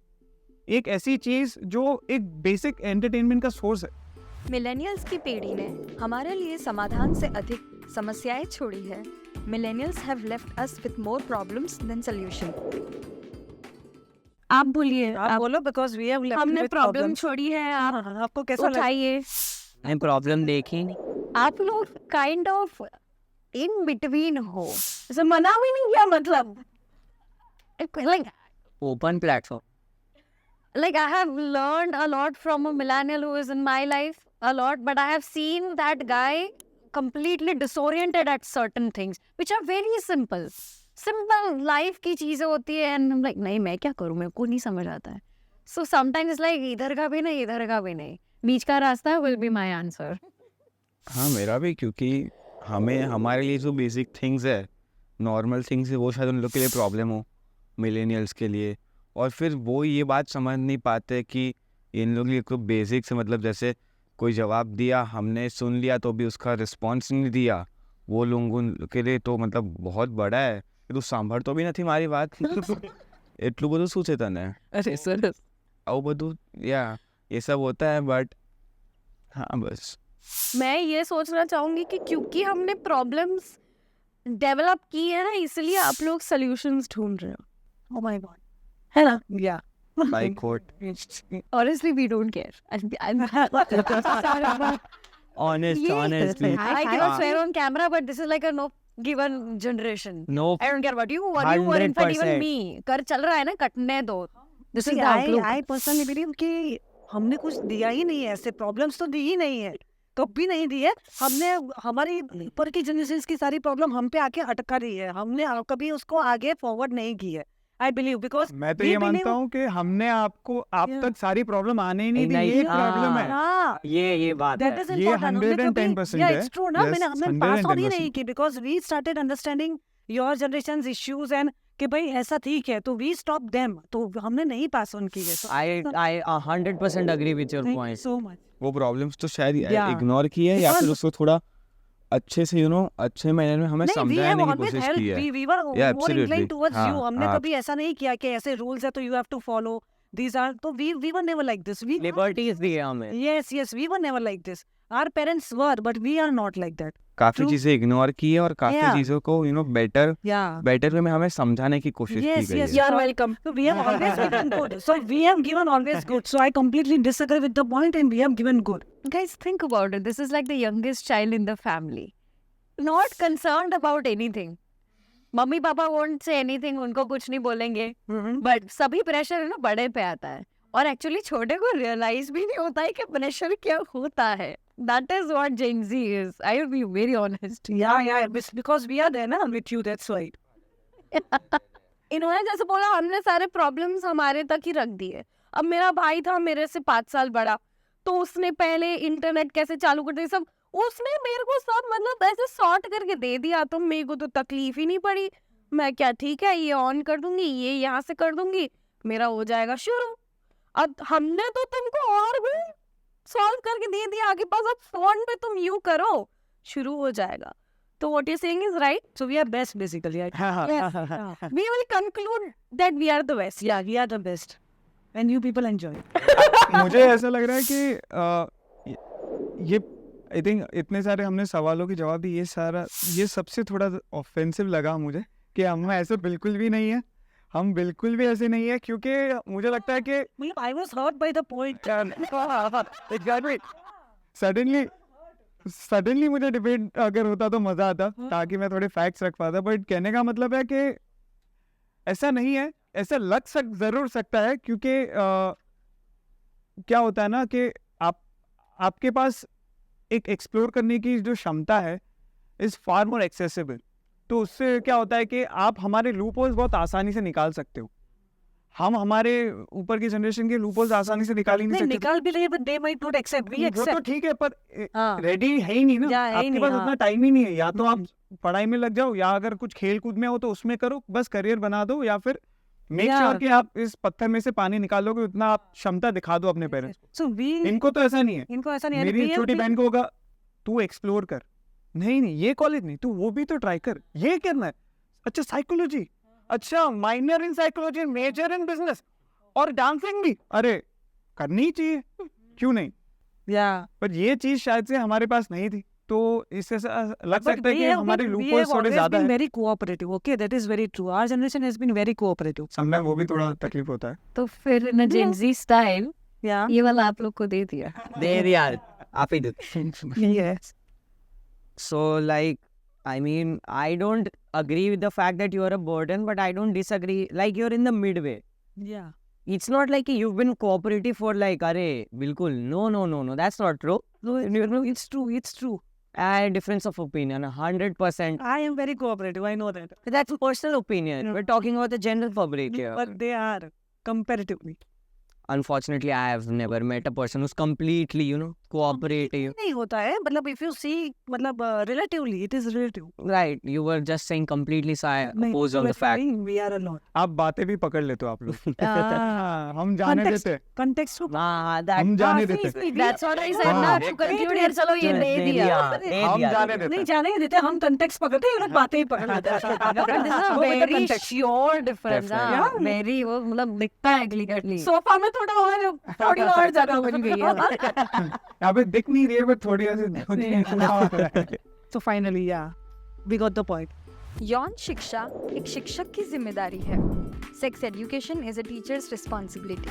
एक ऐसी चीज जो एक बेसिक एंटरटेनमेंट का सोर्स है। मिलेनियल्स की पीढ़ी ने हमारे लिए समाधान से अधिक समस्याएं छोड़ी है। Millennials have left us with more problems than solution. आप बोलिए, आप बोलो, बिकॉज वी हैव लेफ्ट हमने प्रॉब्लम छोड़ी है, आप आपको कैसा लगा? उठाइए। मैंने प्रॉब्लम देखी नहीं। आप लोग काइंड ऑफ इन बिटवीन हो, जैसे मना भी नहीं किया, मतलब like open platform. I have learned a lot from a millennial who is in my life, a lot, but I have seen that guy completely disoriented at certain things which are very simple life की चीजें होती है, and I'm like, नहीं मैं क्या करूँ, मेरे को नहीं समझ आता है। So sometimes like इधर का भी नहीं, इधर का भी नहीं, बीच का रास्ता will be my answer. हाँ मेरा भी, क्योंकि हमारे लिए जो बेसिक थिंग्स है, नॉर्मल थिंग्स है, वो शायद उन लोग के लिए प्रॉब्लम हो, मिलेनियल्स के लिए। और फिर वो ये बात समझ नहीं पाते कि इन लोग को बेसिक से मतलब, जैसे कोई जवाब दिया, हमने सुन लिया तो भी उसका रिस्पॉन्स नहीं दिया, वो लोगों के लिए तो मतलब बहुत बड़ा है। तो सांभर तो भी नहीं थी हमारी बात એટલું બધું શું છે તને? अरे सर, આવું બધું ये सब होता है, बट हाँ बस मैं ये सोचना चाहूंगी कि क्योंकि हमने प्रॉब्लम्स डेवलप की है ना, इसलिए आप लोग सॉल्यूशंस ढूंढ रहे हो। Oh my god. है ना? Yeah. By quote Honestly, we don't care. honest, honestly. I cannot swear on camera, but this is like a no given generation. No, I don't care what you were, in fact, even 100%. me. कर चल रहा है ना, कटने दो. This is See, the outlook. I personally believe कि हमने कुछ दिया ही नहीं है, ऐसे प्रॉब्लम्स तो दी ही नहीं है, कभी नहीं दी है। हमने हमारी ऊपर की जनरेशन की सारी प्रॉब्लम हम पे आके अटका रही है, हमने कभी उसको आगे फॉरवर्ड नहीं की है। आई बिलीव बिकॉज मैं तो ये मानता हूँ कि हमने आपको आप Yeah. तक सारी प्रॉब्लम आने ही नहीं दी, नहीं, ये हाँ। प्रॉब्लम है। हाँ, ये बात that है। is ये important. हमने 110% yeah, है। it's true ना, Yes, हमने पास ऑन ही 110%. नहीं की, because we started understanding your generation's issues and कि भाई ऐसा ठीक है, तो we stop them, तो हमने नहीं पास ऑन की है। So, I 100% agree with your thank you point. so much. वो प्रॉब्लम्स तो शायद Yeah. इग्नोर की है, या फिर उसको थोड़ा अच्छे से अच्छे मैनर में हमें नहीं, we समझाने have की always कोशिश helped. की है। We were Yeah, more inclined absolutely. towards हाँ, you. हमने हाँ। कभी ऐसा नहीं किया कि ऐसे rules है तो you have to follow. These are, तो we were never like this. We Liberties दी है हमें। yes, we were never like this. Our parents were, but we are not like that. काफी True. चीजें इग्नोर की है, और काफी Yeah. चीजों को Yeah. बेटर वे में हमें समझाने की कोशिश की Yes, गई yes, है। you are welcome. So we have always given good. So we have given always good. So I completely disagree with the point, and we have given good. Guys, think about it. This is like the youngest child in the family. Not concerned about anything. Mummy papa won't say anything, उनको कुछ नहीं बोलेंगे, but सभी pressure है ना बड़े पे आता है, और एक्चुअली छोटे को रियलाइज भी नहीं होता है कि प्रेशर क्या होता है. That is what Gen Z is. I will be very honest. Yeah, because we are there, na, with you. That's why. इन्होंने जैसे बोला हमने सारे प्रॉब्लम्स हमारे तक ही रख दिए। अब मेरा भाई था मेरे से 5 साल बड़ा, तो उसने पहले इंटरनेट कैसे चालू कर दी सब उसने मेरे को सब मतलब ऐसे सॉर्ट करके दे दिया, तो मेरे को तो तकलीफ ही नहीं पड़ी। मैं क्या ठीक है ये ऑन कर दूंगी, ये यहाँ से कर दूंगी, मेरा हो जाएगा शुरू। अब हमने तो तुमको और भी सॉल्व करके दे दिया आगे पास, अब फोन पे तुम यू करो शुरू हो जाएगा। तो what you're saying is right. So we are best basically. Right? Yes. We will conclude that we are the best. Yeah, we are the best. And you people enjoy. मुझे ऐसा लग रहा है कि ये आई थिंक इतने सारे हमने सवालों के जवाब दिए, ये सबसे थोड़ा ऑफेंसिव लगा मुझे कि हम ऐसे बिल्कुल भी नहीं है, हम बिल्कुल भी ऐसे नहीं है, क्योंकि मुझे लगता है कि I was hurt by the point. Suddenly मुझे डिबेट अगर होता तो मजा आता, ताकि मैं थोड़े फैक्ट्स रख पाता। बट कहने का मतलब है कि ऐसा नहीं है, ऐसा जरूर सकता है, क्योंकि क्या होता है ना कि आपके पास एक एक्सप्लोर करने की जो क्षमता है इज फार मोर एक्सेसिबल। तो उससे क्या होता है कि आप हमारे लूप होल्स बहुत आसानी से निकाल सकते हो। हम हमारे ऊपर की जनरेशन के लूप होल्स आसानी से निकाल ही नहीं सकते। निकाल भी रहे, but they might not accept. We वो तो accept. ठीक है, पर हाँ. रेडी है ही नहीं ना, या है ही आपके नहीं, पास हाँ. उतना टाइम ही नहीं है। या तो आप पढ़ाई में लग जाओ, या अगर कुछ खेल कूद में हो तो उसमें करो, बस करियर बना दो, या फिर मेक Yeah. श्योर कि आप इस पत्थर में से पानी निकालोगे, उतना आप क्षमता दिखा दो अपने पेरेंट्स। So we. इनको तो ऐसा नहीं है। इनको ऐसा नहीं है। मेरी We- छोटी we- बहन को होगा तू एक्सप्लोर कर, नहीं ये कॉलेज नहीं, तू वो भी तो ट्राई कर, ये करना है, अच्छा साइकोलॉजी, अच्छा minor in psychology, major in business, और डांसिंग भी, अरे करनी ही चाहिए, क्यों नहीं। Yeah. पर ये चीज शायद से हमारे पास नहीं थी, तो इससे लग But सकता है we कि have हमारे been- we लूपहोल्स have थोड़े always ज्यादा been है। very cooperative. Okay, that is very true. Our generation has been very cooperative. समझना वो भी थोड़ा तकलीफ होता है। तो फिर इन जेंजी स्टाइल Yeah. ये वाला आप लोग को दे दिया। There यार आप ही दो। Yes. So like I mean I don't agree with the fact that you are a burden, but I don't disagree, like you're in the midway. Yeah. It's not like you've been cooperative for like अरे बिल्कुल no, that's not true. No, it's true. It's true. Difference of opinion 100%. I am very cooperative. I know that. That's a personal opinion. No. We're talking about the general public here. But they are comparatively. Unfortunately, I have never met a person who's completely, cooperative. नहीं होता है, मतलब if you see, मतलब relatively, it is relative. Right, you were just saying completely नहीं, opposed on the fact. we are a lot. आप बातें भी पकड़ लेते हो आप लोग। हम जाने Context, देते, context to That हम जाने देते, That's what I said हाँ. ना, to conclude यार चलो ये दे दिया। हम जाने देते। नहीं जाने ही देते, हम context पकड़ते हैं, ये लोग बातें ही पकड़ लेते हैं। But this is a Go with the very context. sure difference, Definitely. हाँ, very वो मतलब दिखता है clearly। सोफा में थोड़ी और जगह बन गई है। यहाँ पे दिख नहीं रही है, पर थोड़ी ऐसे So finally, yeah, we got the point. यौन शिक्षा एक शिक्षक की जिम्मेदारी है। Sex education is a teachers responsibility.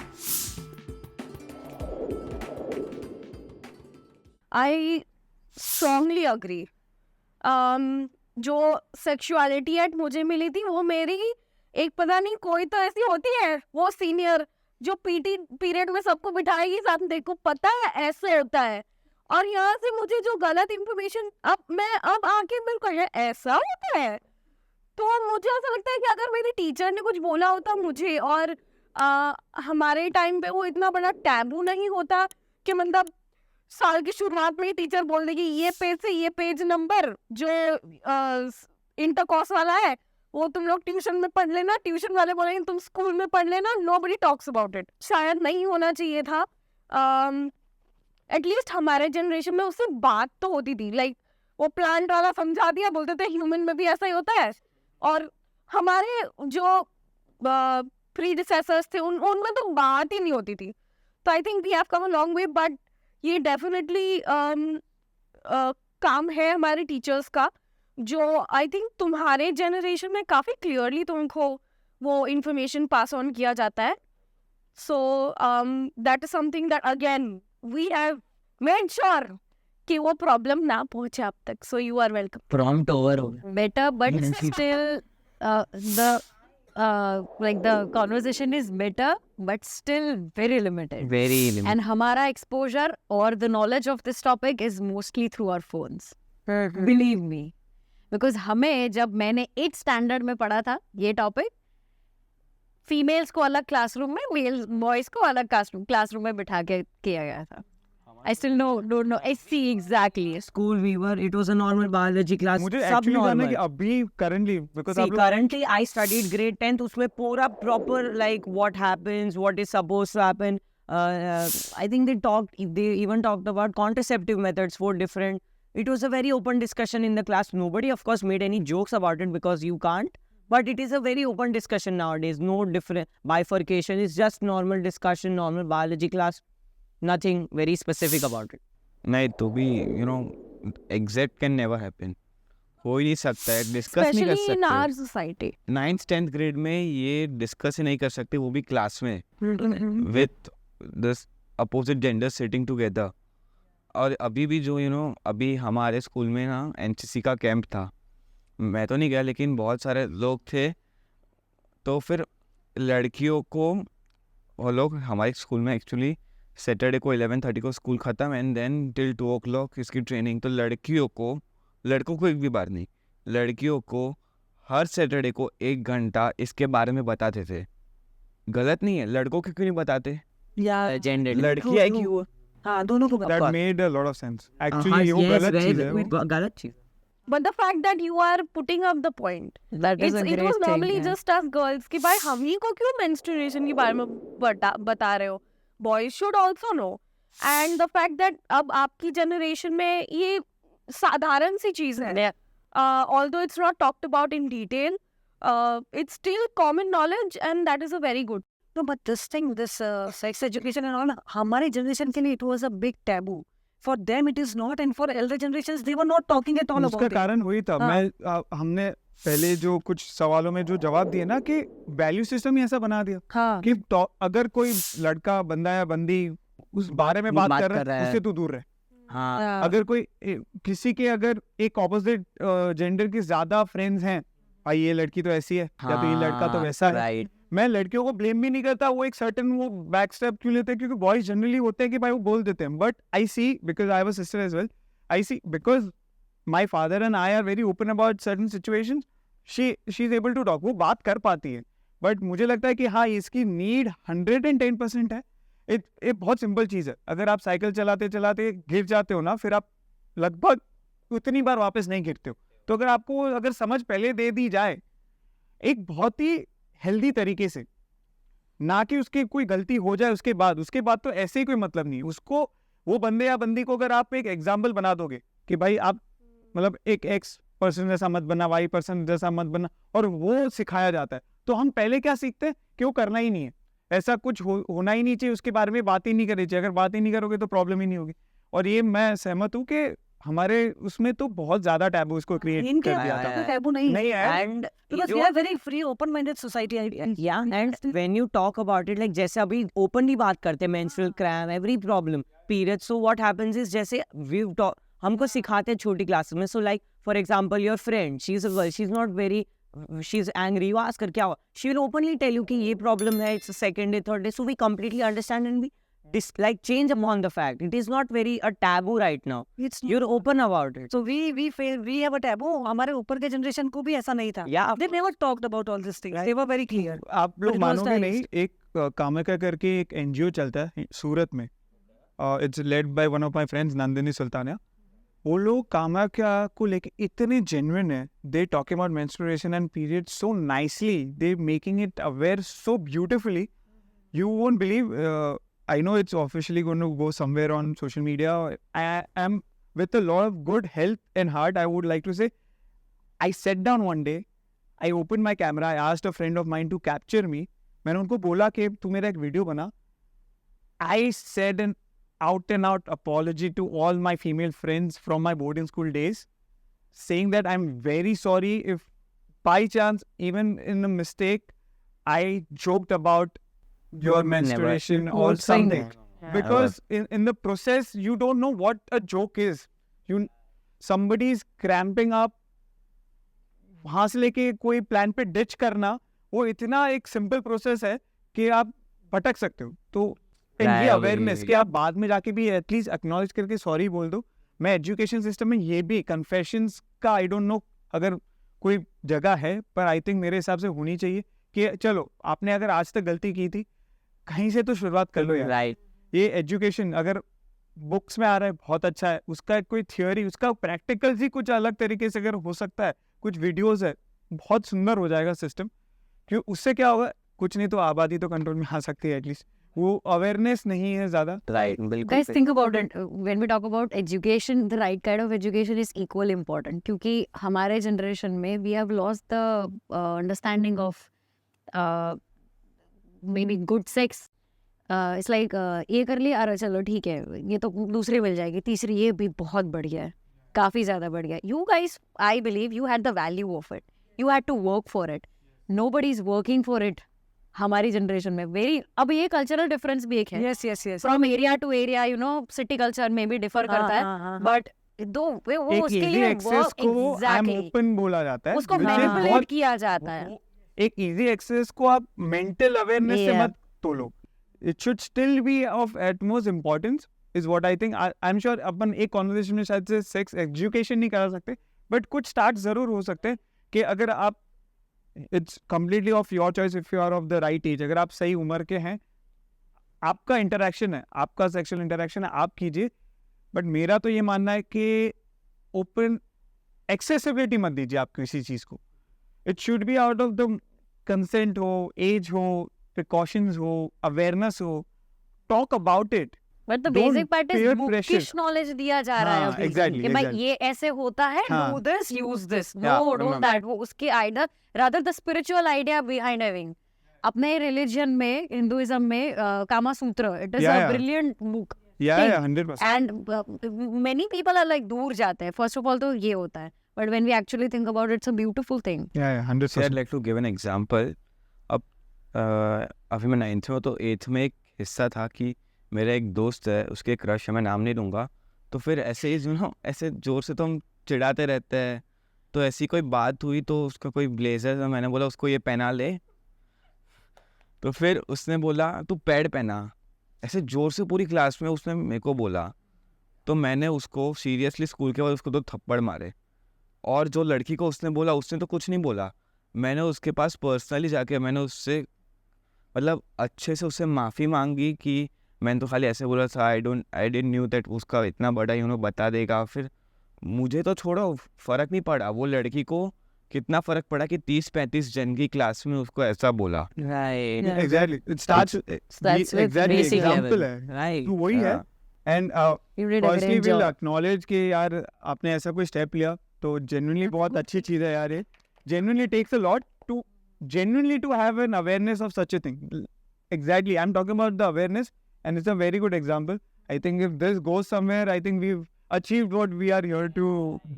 I strongly agree. जो सेक्सुअलिटी एट मुझे मिली थी वो मेरी एक पता नहीं कोई तो ऐसी होती है वो सीनियर जो पीटी पीरियड में सबको बिठाएगी साथ में, देखो पता है ऐसे होता है, और यहाँ से मुझे जो गलत इंफॉर्मेशन अब आके मेरे को है ऐसा होता है, तो मुझे ऐसा लगता है कि अगर मेरी टीचर ने कुछ बोला होता मुझे, और हमारे टाइम पे वो इतना बड़ा टैबू नहीं होता कि मतलब साल की शुरुआत में ही टीचर बोल देगी ये पेज से ये पेज नंबर जो इंटरकॉर्स वाला है वो तुम लोग ट्यूशन में पढ़ लेना, ट्यूशन वाले बोलेंगे तुम स्कूल में पढ़ लेना, नोबडी टॉक्स अबाउट इट। शायद नहीं होना चाहिए था। एटलीस्ट हमारे जनरेशन में उससे बात तो होती थी, लाइक वो प्लांट वाला समझा दिया, बोलते थे ह्यूमन में भी ऐसा ही होता है, और हमारे जो प्रीडिसेसर्स थे उनमें तो बात ही नहीं होती थी। तो I think we have come a long way, but ये डेफिनेटली काम है हमारे टीचर्स का, जो आई थिंक तुम्हारे जनरेशन में काफ़ी क्लियरली तुमको वो इंफॉर्मेशन पास ऑन किया जाता है। So that is something that again we have made sure कि वो प्रॉब्लम ना पहुंचे आप तक। So you are welcome. Prompt over हो गया। Better, but still the conversation is better, but still very limited. Very limited. And हमारा exposure or the knowledge of this topic is mostly through our phones. Believe me. Because हमें जब मैंने 8th standard में पढ़ा था ये topic, females को अलग क्लासरूम में, मेल बॉयज को अलग क्लासरूम में बिठा के किया गया था. I still don't know. I see exactly. School we were, it was a normal biology class. मुझे सब एक्चुअली जानना है कि नॉर्मल. अभी करंटली बिकॉज़ See, आप लोग currently I studied grade 10th. उसमें पूरा proper like what happens, what is supposed to happen. I think they even talked about contraceptive methods, 4 different. It was a very open discussion in the class. Nobody, of course, made any jokes about it because you can't. But it is a very open discussion nowadays. No different bifurcation. It's just normal discussion, normal biology class. Nothing very specific about it. नहीं तो भी exact can never happen. हो ही नहीं सकता है, discuss नहीं कर specially in our सकते. सोसाइटी. 9th 10th ग्रेड में ये डिस्कस ही नहीं कर सकते, वो भी क्लास में with the opposite gender sitting together. और अभी भी जो अभी हमारे स्कूल में ना एनसीसी का कैंप था. मैं तो नहीं गया लेकिन बहुत सारे लोग थे. तो फिर लड़कियों को वो लोग हमारे स्कूल में एक्चुअली सैटरडे को 11:30 को स्कूल ख़त्म एंड देन टिल 2 o'clock इसकी ट्रेनिंग. तो लड़कों को एक भी बार नहीं, लड़कियों को हर सैटरडे को 1 घंटा इसके बारे में बताते थे. गलत नहीं है, लड़कों को क्यों नहीं बताते? या Gender. लड़की है क्यों? हाँ, दोनों को that made a lot of sense. हाँ, Actually वो yes, गलत चीज़ है. very गलत चीज़. But the fact that you are putting up the point, That is a it great was thing. normally yeah. just us girls कि भाई हम ही को क्यों menstruation के बारे में बता रहे हो. Boys should also know. And the fact that अब आपकी generation में ये साधारण सी चीज़ है. Although it's not talked about in detail, it's still common knowledge and that is a very good. No, but this thing, this sex education and all, हमारे generation के लिए it was a big taboo. For them it is not, and for elder generations they were not talking at all उसका about it. कारण वही था. हमने पहले जो कुछ सवालों में जो जवाब दिए ना कि वैल्यू सिस्टम ही ऐसा बना दिया हाँ. कि अगर कोई लड़का बंदा या बंदी उस बारे में बात कर रहा है उससे तू दूर रहे. हाँ. अगर कोई किसी के अगर एक ऑपोजिट जेंडर के ज्यादा फ्रेंड्स हैं, भाई ये लड़की तो ऐसी है या तो ये लड़का तो वैसा है. राइट. मैं लड़कियों को ब्लेम भी नहीं करता. वो एक सर्टेन वो बैक स्टेप क्यों लेते हैं क्योंकि बॉयज जनरली होते हैं कि भाई वो बोल देते हैं. But I see because I have a sister as well. I see because my father and I are very open about certain situations. She is able to talk. वो बात कर पाती है. बट मुझे लगता है कि हाँ इसकी नीड 110% है. ये बहुत सिंपल चीज़ है. अगर आप साइकिल चलाते चलाते गिर जाते हो ना, फिर आप लगभग उतनी बार वापस नहीं गिरते हो. तो अगर आपको अगर समझ पहले दे दी जाए एक बहुत ही हेल्दी तरीके से, ना कि उसकी कोई गलती हो जाए उसके बाद तो ऐसे ही कोई मतलब नहीं. उसको वो बंदे या बंदी को अगर आप एक एग्जाम्पल बना दोगे कि भाई आप मतलब एक एक्स पर्सन जैसा मत बनना, वाई पर्सन जैसा मत बनना, और वो सिखाया जाता है, तो हम पहले क्या सीखते हैं कि वो करना ही नहीं है. ऐसा कुछ होना ही नहीं चाहिए. उसके बारे में बात ही नहीं करनी चाहिए. अगर बात ही नहीं करोगे तो प्रॉब्लम ही नहीं होगी. और ये मैं सहमत हूँ कि हमारे उसमें तो बहुत ज्यादा टैबू इसको क्रिएट इनके कर दिया था. तो taboo नहीं है. है. And Because we are very free, open-minded society. yeah, and when you talk about it, like जैसे अभी openly बात करते हैं menstrual cramp, every problem, period. So what happens is जैसे हमको सिखाते हैं छोटी क्लास में. So like for example, your friend, she's a girl, she's angry. You ask her क्या हुआ, she will openly tell you कि ये problem है. It's the 2nd day, 3rd day. So we completely understand and we change upon the fact. It is not very a taboo right now. It's not. You're open about it. So we have a taboo. हमारे ऊपर के generation को भी ऐसा नहीं था. Yeah. They never talked about all these things. They were very clear. आप लोग But it was मानोगे नहीं, stylized. एक कामाख्या करके एक एनजीओ चलता है सूरत में. It's led by one of my friends Nandini Sultania. वो लोग कामाख्या को लेके इतने जेन्युइन है. They talk about menstruation and period so nicely. They making it aware so beautifully. You won't believe. I know it's officially going to go somewhere on social media. I am with a lot of good health and heart. I would like to say, I sat down one day. I opened my camera. I asked a friend of mine to capture me. मैंने उनको बोला कि तू मेरा एक video बना. I said an out and out apology to all my female friends from my boarding school days, saying that I'm very sorry if by chance, even in a mistake, I joked about your menstruation or something. Because in the process, you don't know what a joke is. Somebody is cramping up. वहाँ से लेके कोई plan पे ditch करना, वो इतना एक simple process है कि आप भटक सकते हो. तो इनकी अवेयरनेस कि आप बाद में जाके भी एटलीस्ट एक्नॉलेज करके सॉरी बोल दो. मैं एजुकेशन सिस्टम में ये भी कन्फेशंस का आई डोंट नो अगर कोई जगह है, पर आई थिंक मेरे हिसाब से होनी चाहिए कि चलो आपने अगर आज तक गलती की थी, कहीं से तो शुरुआत कर लो यार। राइट, ये एजुकेशन अगर बुक्स में आ रहा है बहुत अच्छा है, उसका कोई थियोरी, उसका प्रैक्टिकल ही कुछ अलग तरीके से अगर हो सकता है, कुछ वीडियोस है, बहुत सुंदर हो जाएगा सिस्टम। क्यों, उससे क्या होगा, कुछ नहीं तो आबादी तो कंट्रोल में आ सकती है एटलीस्ट। वो अवेयरनेस नहीं है ज़्यादा। राइट, बिल्कुल। Guys, think about it. When we talk about education, the right kind of education is equally important. क्योंकि हमारे generation में we have lost the understanding of maybe good sex. It's like ये कर लिया, अरे चलो ठीक है, ये तो दूसरी मिल जाएगी, तीसरी ये भी बहुत बढ़िया है, काफ़ी ज़्यादा बढ़िया है. You guys, I believe you had the value of it. You had to work for it. Nobody is working for it. हमारी जनरेशन में वेरी, अब ये कल्चरल डिफरेंस भी एक है. Yes yes yes, from area to area, you know, city culture में भी differ करता है, बट दो वो एक उसके easy लिए access को I'm एग्जैक्टली open बोला जाता है, उसको which is मैनिपुलेट बहुत- किया जाता है. एक इजी एक्सेस को आप मेंटल अवेयरनेस से Yeah. मत तोलो. It should still be of utmost importance is what I think. I am sure अपन एक कॉन्वर्सेशन में शायद से सेक्स एजुकेशन नहीं करा सकते, बट कुछ स्टार्ट जरूर हो सकते हैं कि अगर आप, it's completely of your choice if you are of the right age. अगर आप सही उम्र के हैं, आपका इंटरेक्शन है, आपका सेक्सुअल इंटरेक्शन है, आप कीजिए. बट मेरा तो ये मानना है कि ओपन एक्सेसिबिलिटी मत दीजिए आप किसी चीज़ को. It should be out of the consent हो, एज हो, प्रिकॉशंस हो, अवेयरनेस हो, talk about it. But the Don't basic part is peer bookish pressure. Knowledge दिया जा रहा है हाँ, अभी exactly, कि भाई exactly. ये ऐसे होता है, हाँ. Do this, use this, Yeah, no do remember. That. वो उसके idea, rather the spiritual idea behind having. अपने रिलीजन में, हिंदुइज्म में, Kama Sutra, it is Yeah, a yeah. Brilliant book. या Thing. 100%. And many people are like दूर जाते हैं. First of all तो ये होता है, but when we actually think about it's a beautiful thing. Yeah, I'd 100%. like to give an example. अब अभी मैं 9th में, तो 8th में एक हिस्सा था कि मेरा एक दोस्त है, उसके क्रश है, मैं नाम नहीं लूँगा. तो फिर ऐसे ही यू नो, ऐसे ज़ोर से तो हम चिढ़ाते रहते हैं. तो ऐसी कोई बात हुई तो उसका कोई ब्लेजर था, मैंने बोला उसको ये पहना ले. तो फिर उसने बोला तू पैड पहना. ऐसे ज़ोर से पूरी क्लास में उसने मेरे को बोला. तो मैंने उसको सीरियसली स्कूल के बाद उसको 2 थप्पड़ मारे. और जो लड़की को उसने बोला, उसने तो कुछ नहीं बोला. मैंने उसके पास पर्सनली जाके मैंने उससे मतलब अच्छे से उससे माफ़ी मांगी कि मैंने तो खाली ऐसे बोला था, आई डिडंट न्यू दैट उसका इतना बड़ा बता देगा. फिर मुझे तो छोड़ो, फ़र्क नहीं पड़ा, वो लड़की को कितना फ़र्क पड़ा कि 30-35 जन की क्लास में उसको ऐसा बोला. Right, Exactly. It starts That's with exactly basic example level. है. राइट. तो वही है. हाँ. And You did a firstly great we'll job. acknowledge कि यार आपने ऐसा कोई स्टेप लिया, तो genuinely बहुत अच्छी चीज़ है यार ये. Genuinely takes a lot to genuinely to have an awareness of such a thing. Exactly. I'm talking about the awareness, and it's a very good example. I think if this goes somewhere, I think we've achieved what we are here to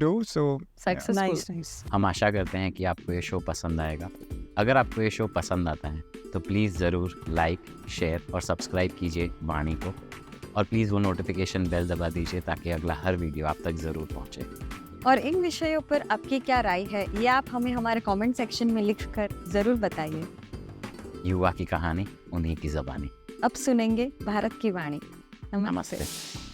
do. So successful. Nice nice. हम आशा करते हैं कि आपको ये show पसंद आएगा. अगर आपको ये शो पसंद आता है तो प्लीज़ ज़रूर लाइक, शेयर और सब्सक्राइब कीजिए वाणी को. और प्लीज़ वो नोटिफिकेशन बेल दबा दीजिए ताकि अगला हर वीडियो आप तक ज़रूर पहुँचे. और इन विषयों पर आपकी क्या राय है, ये आप हमें हमारे कमेंट सेक्शन में लिखकर ज़रूर बताइए. युवा की कहानी, उन्हीं की ज़बानी. अब सुनेंगे भारत की वाणी. नमस्ते. नमस्ते.